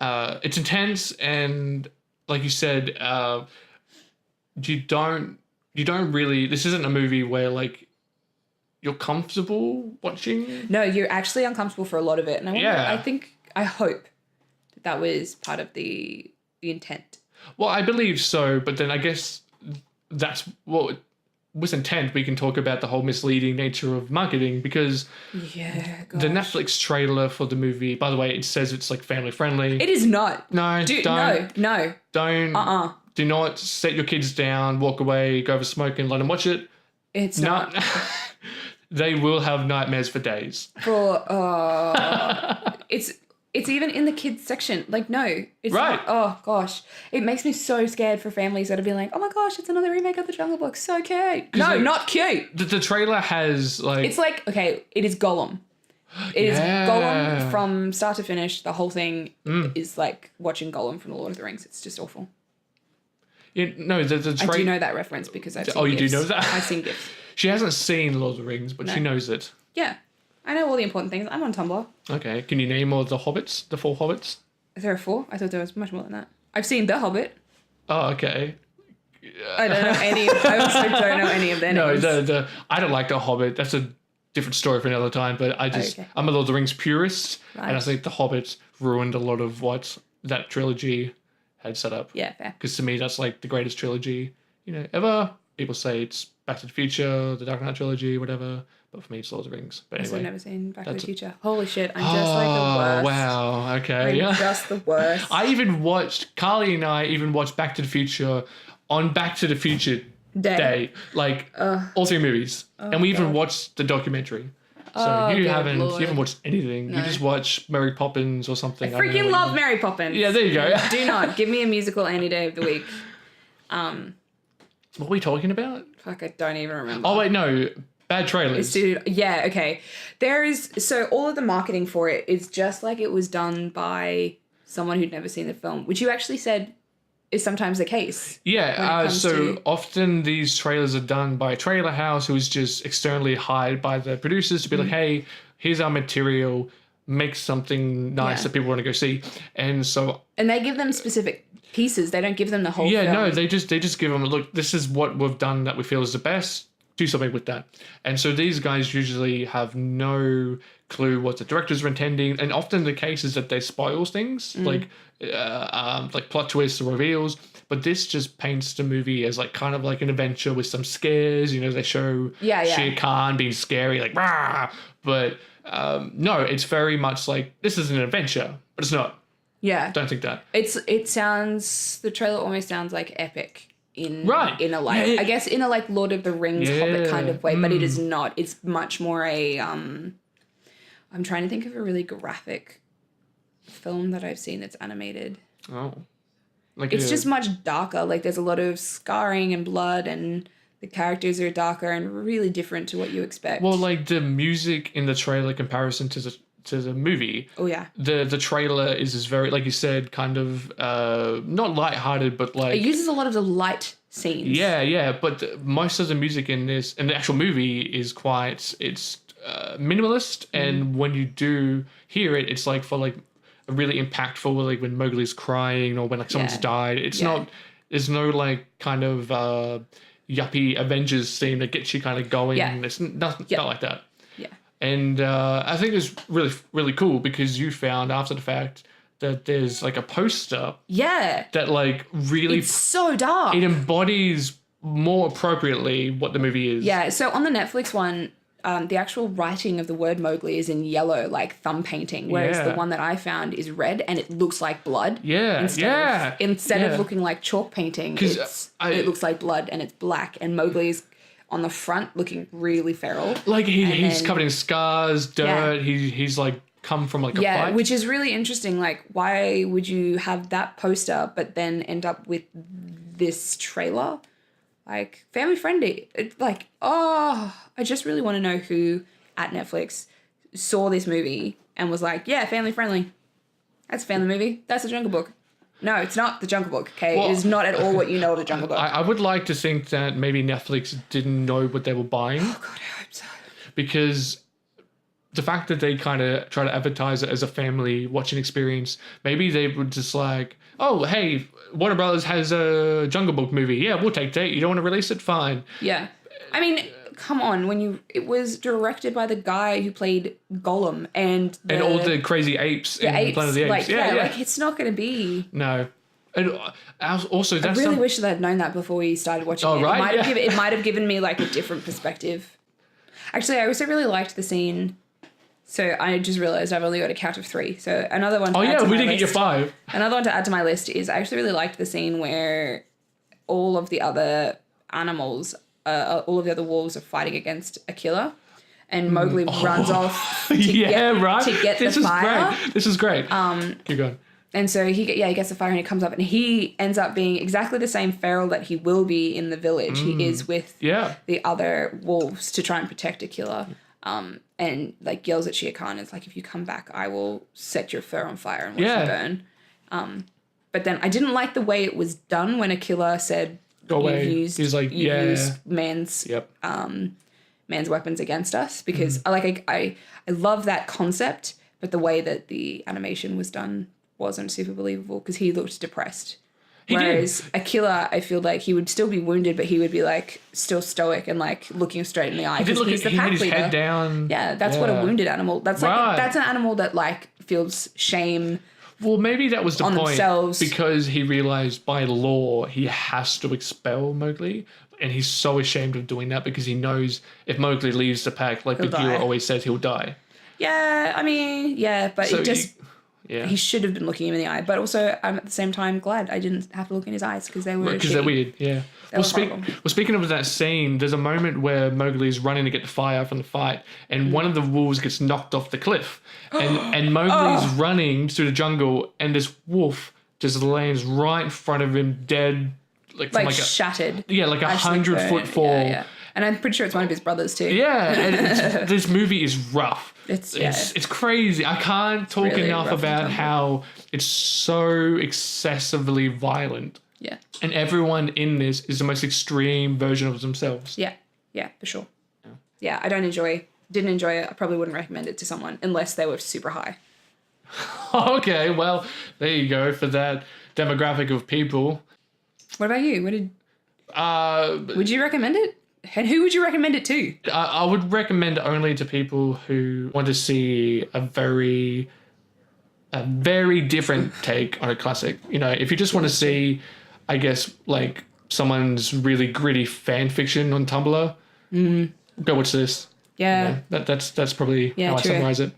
S2: it's intense, and like you said, you don't really. This isn't a movie where like you're comfortable watching.
S1: no, you're actually uncomfortable for a lot of it, and
S2: Yeah.
S1: I hope that was part of the intent.
S2: Well, I believe so, but then I guess that's what with intent. We can talk about the whole misleading nature of marketing, because
S1: Yeah.
S2: the Netflix trailer for the movie, by the way, it says it's like family friendly.
S1: It is not.
S2: No, don't.
S1: No.
S2: Don't. Do not set your kids down, walk away, go over smoke and let them watch it.
S1: It's
S2: No.
S1: not.
S2: They will have nightmares for days.
S1: It's even in the kids section. Like, no, it's
S2: Right.
S1: not. Oh gosh, it makes me so scared for families that are being like, oh my gosh, it's another remake of the Jungle Book. So cute. No,
S2: like,
S1: not cute.
S2: The trailer has like...
S1: It's like, okay, it is Gollum. It is
S2: Yeah.
S1: Gollum from start to finish. The whole thing is like watching Gollum from The Lord of the Rings. It's just awful.
S2: No, the
S1: I
S2: trailer...
S1: do know that reference because I've seen
S2: Oh, you do
S1: GIFs.
S2: know that?
S1: I've seen GIFs.
S2: She hasn't seen Lord of the Rings, but she knows it.
S1: Yeah. I know all the important things. I'm on Tumblr.
S2: Okay, can you name all the hobbits, the 4 hobbits?
S1: Is there a 4? I thought there was much more than that. I've seen The Hobbit.
S2: Oh, okay.
S1: I don't know any of I also don't know any of their
S2: No,
S1: names.
S2: I don't like the Hobbit. That's a different story for another time. But I'm a Lord of the Rings purist, and I
S1: Right.
S2: think the Hobbit ruined a lot of what that trilogy had set up.
S1: Yeah, fair.
S2: Because to me, that's like the greatest trilogy, ever. People say it's Back to the Future, the Dark Knight trilogy, whatever. But for me, it's Lord of the Rings. But
S1: I've
S2: anyway.
S1: never seen Back to the Future. Holy shit, I'm just like the
S2: Oh,
S1: worst.
S2: wow. Okay.
S1: I'm
S2: Yeah.
S1: just the worst.
S2: Carly and I even watched Back to the Future on Back to the Future day. Like all 3 movies. And we even watched the documentary. So you haven't watched anything. No. You just watch Mary Poppins or something.
S1: I freaking love Mary Poppins.
S2: Yeah, there you go.
S1: Do not. Give me a musical any day of the week.
S2: What are we talking about?
S1: Fuck, I don't even remember.
S2: Oh, wait, no. Bad trailers.
S1: Yeah, okay. So all of the marketing for it is just like it was done by someone who'd never seen the film, which you actually said is sometimes the case.
S2: Yeah, often these trailers are done by a trailer house who is just externally hired by the producers to be like, hey, here's our material, make something nice that people want to go see. And they give them specific pieces. They don't give them the whole film. No, they just give them, look, this is what we've done that we feel is the best. Do something with that. And so these guys usually have no clue what the directors are intending, and often the case is that they spoil things like plot twists or reveals, but this just paints the movie as like kind of like an adventure with some scares. They show Shere Khan being scary, like rah! But no, it's very much like this is an adventure, but it's not. Don't think that.
S1: The trailer almost sounds like epic. In a I guess in a like Lord of the Rings Hobbit kind of way, but it is not. It's much more a I'm trying to think of a really graphic film that I've seen that's animated.
S2: Oh.
S1: It's just much darker. Like there's a lot of scarring and blood, and the characters are darker and really different to what you expect.
S2: Well, like the music in the trailer comparison to the movie.
S1: Oh yeah.
S2: The trailer is very, like you said, kind of not lighthearted, but like
S1: it uses a lot of the light scenes.
S2: Yeah. But most of the music in the actual movie is minimalist, and when you do hear it, it's like for like a really impactful, like when Mowgli's crying or when like someone's died. It's not. There's no like kind of yuppie Avengers scene that gets you kind of going. It's not like that. And I think it's really, really cool because you found after the fact that there's like a poster. That like really.
S1: It's so dark.
S2: It embodies more appropriately what the movie is.
S1: Yeah. So on the Netflix one, the actual writing of the word Mowgli is in yellow, like thumb painting, whereas the one that I found is red and it looks like blood. Instead of looking like chalk painting, it looks like blood and it's black, and Mowgli's on the front looking really feral. Like
S2: he's covered in scars, dirt. He's like come from like a fight.
S1: Which is really interesting. Like, why would you have that poster but then end up with this trailer? Like, family friendly. It's like, I just really want to know who at Netflix saw this movie and was like, yeah, family friendly. That's a family movie. That's a Jungle Book. No, it's not the Jungle Book, okay? Well, it is not at all what you know of the Jungle Book.
S2: I would like to think that maybe Netflix didn't know what they were buying.
S1: Oh, God, I hope so.
S2: Because the fact that they kind of try to advertise it as a family watching experience, maybe they would just like, oh, hey, Warner Brothers has a Jungle Book movie. Yeah, we'll take that. You don't want to release it? Fine.
S1: Yeah. I mean, come on. It was directed by the guy who played Gollum and
S2: all the crazy apes in Planet of the Apes.
S1: Like, like it's not going to be.
S2: No. And also,
S1: I really wish that I'd known that before we started watching it.
S2: Right?
S1: It might have given me like a different perspective. Actually, I also really liked the scene. So I just realized I've only got a count of 3. So another one.
S2: We didn't get your 5.
S1: Another one to add to my list is I actually really liked the scene where all of the other animals, all of the other wolves are fighting against a killer, and Mowgli runs off to get the fire.
S2: This is great. Keep going.
S1: And so he gets the fire and he comes up and he ends up being exactly the same feral that he will be in the village. He is with the other wolves to try and protect a killer. And like yells at Shere Khan. It's like, if you come back, I will set your fur on fire and watch you burn. But then I didn't like the way it was done when a killer said,
S2: "Go away."
S1: He's like, "You used man's weapons against us," because I love that concept, but the way that the animation was done wasn't super believable because he looked depressed. Whereas a killer, I feel like he would still be wounded, but he would be like still stoic and like looking straight in the eye because he's the pack leader. He had his head down. Yeah, that's what a wounded animal. That's like that's an animal that like feels shame.
S2: Well, maybe that was the point themselves. Because he realized by law he has to expel Mowgli, and he's so ashamed of doing that because he knows if Mowgli leaves the pack, like Bagheera always says, he'll die.
S1: Yeah, I mean, but so it just.
S2: Yeah.
S1: he should have been looking him in the eye. But also, I'm at the same time glad I didn't have to look in his eyes because they were
S2: Because they're weird, yeah.
S1: They were horrible.
S2: Speaking of that scene, there's a moment where Mowgli's running to get the fire from the fight, and one of the wolves gets knocked off the cliff, and Mowgli's running through the jungle, and this wolf just lands right in front of him, dead, like from
S1: shattered.
S2: Yeah, like 100-foot fall.
S1: Yeah. And I'm pretty sure it's one of his brothers too.
S2: Yeah, and this movie is rough.
S1: It's
S2: crazy. I can't talk
S1: really
S2: enough
S1: rough
S2: about
S1: and
S2: how it's so excessively violent.
S1: Yeah.
S2: And everyone in this is the most extreme version of themselves.
S1: Yeah. Yeah, for sure. Yeah, didn't enjoy it. I probably wouldn't recommend it to someone unless they were super high.
S2: Okay, well, there you go for that demographic of people.
S1: What about you? Would you recommend it? And who would you recommend it to?
S2: I would recommend it only to people who want to see a very different take on a classic. You know, if you just want to see, I guess, like someone's really gritty fan fiction on Tumblr, go watch this.
S1: Yeah.
S2: You know, that's probably how I summarize it.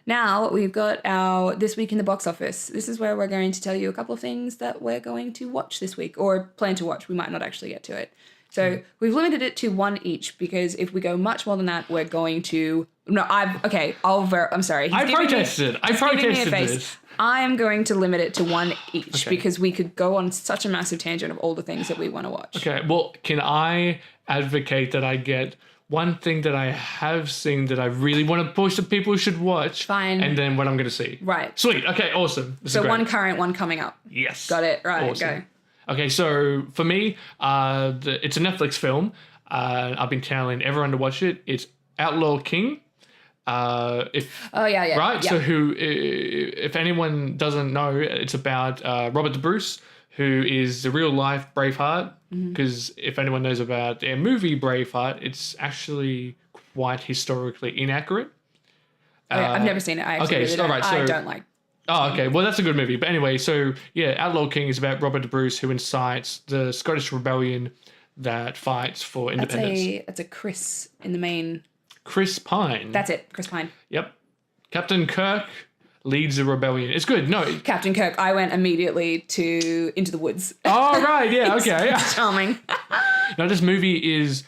S1: Now we've got our This Week in the Box Office. This is where we're going to tell you a couple of things that we're going to watch this week or plan to watch. We might not actually get to it. So we've limited it to one each because if we go much more than that, we're going to... No, I'm sorry.
S2: I protested this.
S1: I am going to limit it to one each because we could go on such a massive tangent of all the things that we want to watch.
S2: Okay, well, can I advocate that I get one thing that I have seen that I really want to push that people should watch?
S1: Fine.
S2: And then what I'm going to see.
S1: Right.
S2: Sweet. Okay, awesome.
S1: So one current, one coming up.
S2: Yes.
S1: Got it. Right,
S2: awesome.
S1: Go.
S2: Okay, so for me, it's a Netflix film. I've been telling everyone to watch it. It's Outlaw King. Right?
S1: Yeah.
S2: So if anyone doesn't know, it's about Robert the Bruce, who is the real life Braveheart. Because if anyone knows about their movie Braveheart, it's actually quite historically inaccurate.
S1: I've never seen it. I don't like.
S2: Oh, okay. Well, that's a good movie. But anyway, so yeah, Outlaw King is about Robert the Bruce, who incites the Scottish rebellion that fights for independence.
S1: That's a Chris in the main.
S2: Chris Pine.
S1: That's it, Chris Pine.
S2: Yep. Captain Kirk leads the rebellion. It's good. No.
S1: Captain Kirk. I went immediately to Into the Woods.
S2: Oh, right. Yeah. Okay.
S1: It's charming.
S2: No, this movie is...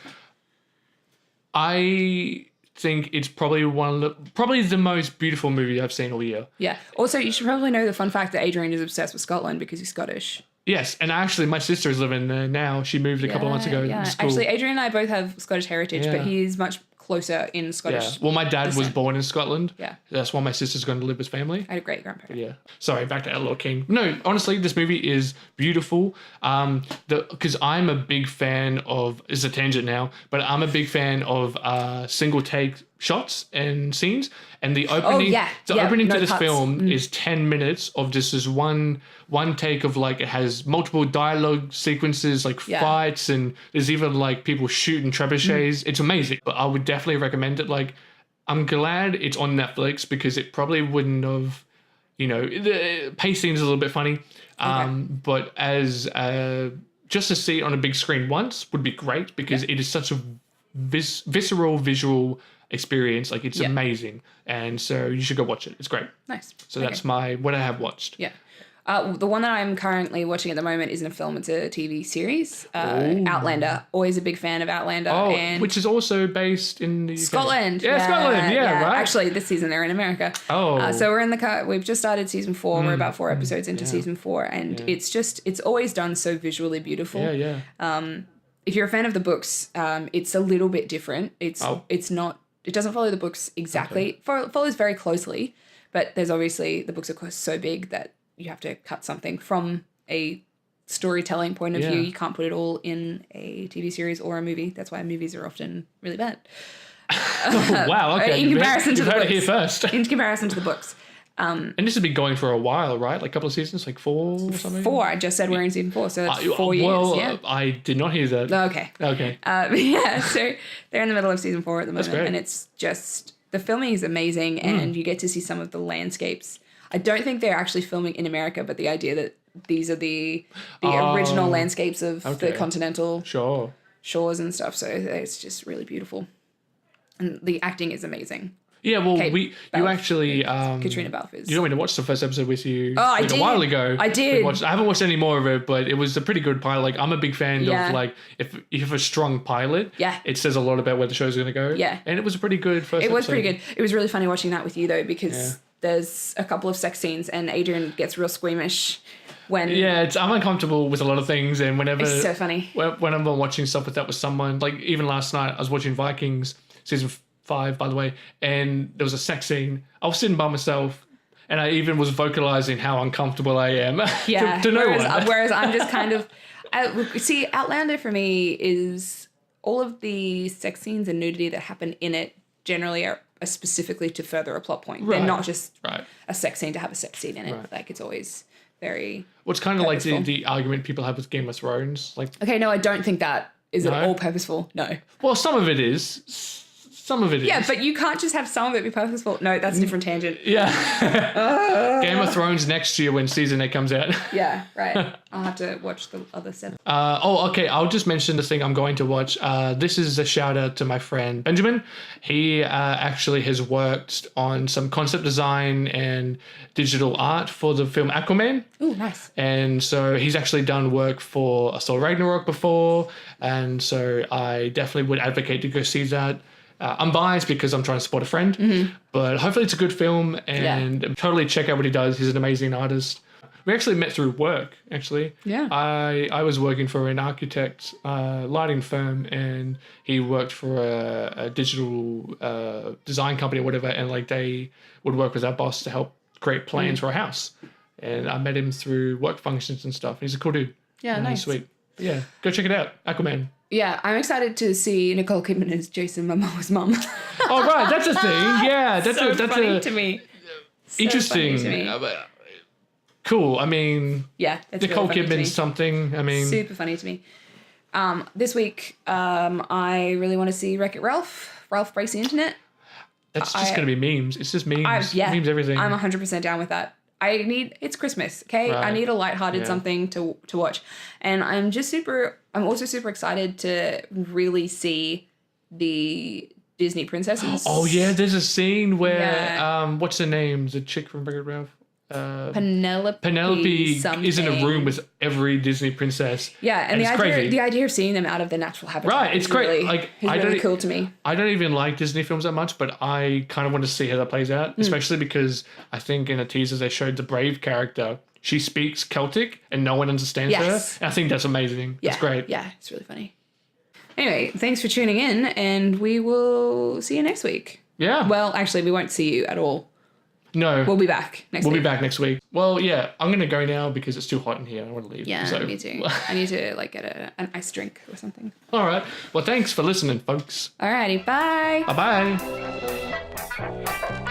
S2: I think it's probably probably the most beautiful movie I've seen all year.
S1: Yeah. Also, you should probably know the fun fact that Adrian is obsessed with Scotland because he's Scottish.
S2: Yes, and actually my sister is living there now. She moved a couple of months ago.
S1: Yeah. Actually, Adrian and I both have Scottish heritage, but he's much closer in Scottish.
S2: Yeah. Well, my dad was born in Scotland.
S1: Yeah.
S2: That's why my sister's going to live with family.
S1: I had a great grandparent.
S2: Yeah. Sorry, back to Outlaw King. No, honestly, this movie is beautiful. Because I'm a big fan of, it's a tangent now, but I'm a big fan of single take shots and scenes. And the opening, opening to this film is 10 minutes of just this one take of like, it has multiple dialogue sequences, like fights, and there's even like people shooting trebuchets. It's amazing. But I would definitely recommend it. Like, I'm glad it's on Netflix because it probably wouldn't have, the pacing is a little bit funny. But as just to see it on a big screen once would be great because it is such a visceral visual experience. Like, it's amazing. And so you should go watch it. It's great.
S1: Nice.
S2: So that's what I have watched.
S1: Yeah. The one that I'm currently watching at the moment isn't a film, it's a TV series. Outlander. Always a big fan of Outlander.
S2: And which is also based in the UK.
S1: Scotland.
S2: Yeah, Scotland. Yeah, right.
S1: Actually, this season they're in America. So we're in the car. We've just started season 4. We're about 4 episodes into season 4. And it's always done so visually beautiful.
S2: Yeah.
S1: If you're a fan of the books, it's a little bit different. It doesn't follow the books exactly. Follows very closely. But there's obviously, the books are so big that you have to cut something from a storytelling point of view. You can't put it all in a TV series or a movie. That's why movies are often really bad.
S2: Wow, okay.
S1: In comparison to the books.
S2: You heard it here first.
S1: In comparison to the books.
S2: And this has been going for a while, right? Like a couple of seasons, like 4 or something?
S1: 4. I just said we're in season 4, so that's 4 years.
S2: Well, I did not hear that.
S1: Okay. So they're in the middle of season 4 at the moment.
S2: That's great.
S1: And it's just, the filming is amazing and you get to see some of the landscapes. I don't think they're actually filming in America, but the idea that these are the original landscapes of the continental shores and stuff. So it's just really beautiful. And the acting is amazing.
S2: Yeah, well,
S1: Kate
S2: you
S1: Balfe
S2: actually
S1: Katrina Balfe is.
S2: you want me to watch the first episode with you
S1: I
S2: a
S1: did.
S2: while ago.
S1: I did.
S2: I haven't watched any more of it, but it was a pretty good pilot. Like, I'm a big fan of, like, if you have a strong pilot, it says a lot about where the show's going to go.
S1: Yeah.
S2: And it was a pretty good first episode.
S1: It was pretty good. It was really funny watching that with you, though, because there's a couple of sex scenes and Adrian gets real squeamish when...
S2: Yeah, I'm uncomfortable with a lot of things, and whenever...
S1: It's so funny.
S2: When I'm watching stuff with that with someone, like, even last night, I was watching Vikings, season 5, by the way, and there was a sex scene. I was sitting by myself, and I even was vocalizing how uncomfortable I am.
S1: Yeah.
S2: to no one.
S1: Whereas I'm just kind of... see, Outlander for me is all of the sex scenes and nudity that happen in it generally are specifically to further a plot point. They're not just a sex scene to have a sex scene in it. Right. Like, it's always very...
S2: What's kind of purposeful. Like the argument people have with Game of Thrones. Like,
S1: okay, no, I don't think that is at all purposeful. No.
S2: Well, some of it is. Some of it is.
S1: Yeah, but you can't just have some of it be purposeful. No, that's a different tangent.
S2: Yeah. Game of Thrones next year when season 8 comes out.
S1: Yeah, right. I'll have to watch the other 7.
S2: Okay. I'll just mention the thing I'm going to watch. This is a shout out to my friend Benjamin. He actually has worked on some concept design and digital art for the film Aquaman.
S1: Ooh, nice.
S2: And so he's actually done work for Thor Ragnarok before. And so I definitely would advocate to go see that. I'm biased because I'm trying to support a friend, but hopefully it's a good film, and totally check out what he does. He's an amazing artist. We actually met through work, actually.
S1: Yeah.
S2: I was working for an architect lighting firm, and he worked for a digital design company or whatever, and like they would work with our boss to help create plans for a house. And I met him through work functions and stuff. He's a cool dude.
S1: Yeah, nice.
S2: He's sweet. But yeah, go check it out. Aquaman.
S1: Yeah, I'm excited to see Nicole Kidman as Jason Momoa's mum.
S2: Oh, right, that's a thing. Yeah, that's
S1: funny to me.
S2: Interesting.
S1: So funny to me.
S2: Cool. I mean,
S1: yeah, that's
S2: Nicole
S1: really
S2: Kidman's something. I mean,
S1: super funny to me. This week, I really want to see Wreck-It Ralph. Ralph Breaks the Internet.
S2: That's just going to be memes. It's just memes. Memes, everything.
S1: I'm 100% down with that. It's Christmas, okay? Right. I need a lighthearted something to watch. And I'm also super excited to really see the Disney princesses.
S2: Oh yeah, there's a scene where what's her name? The chick from Wreck-It Ralph? Penelope is in a room with every Disney princess.
S1: Yeah, and the idea of seeing them out of their natural habitat.
S2: Right, it's great.
S1: Really,
S2: like,
S1: really cool to me.
S2: I don't even like Disney films that much, but I kind of want to see how that plays out, especially because I think in a teaser they showed the Brave character. She speaks Celtic and no one understands her. And I think that's amazing.
S1: Yeah,
S2: it's great.
S1: Yeah, it's really funny. Anyway, thanks for tuning in, and we will see you next week.
S2: Yeah.
S1: Well, actually, we won't see you at all.
S2: No.
S1: We'll be back next week.
S2: We'll be back next week. Well, yeah, I'm going to go now because it's too hot in here. I want to leave.
S1: Yeah, me too. I need to get an ice drink or something.
S2: All right. Well, thanks for listening, folks.
S1: Alrighty, bye.
S2: Bye-bye.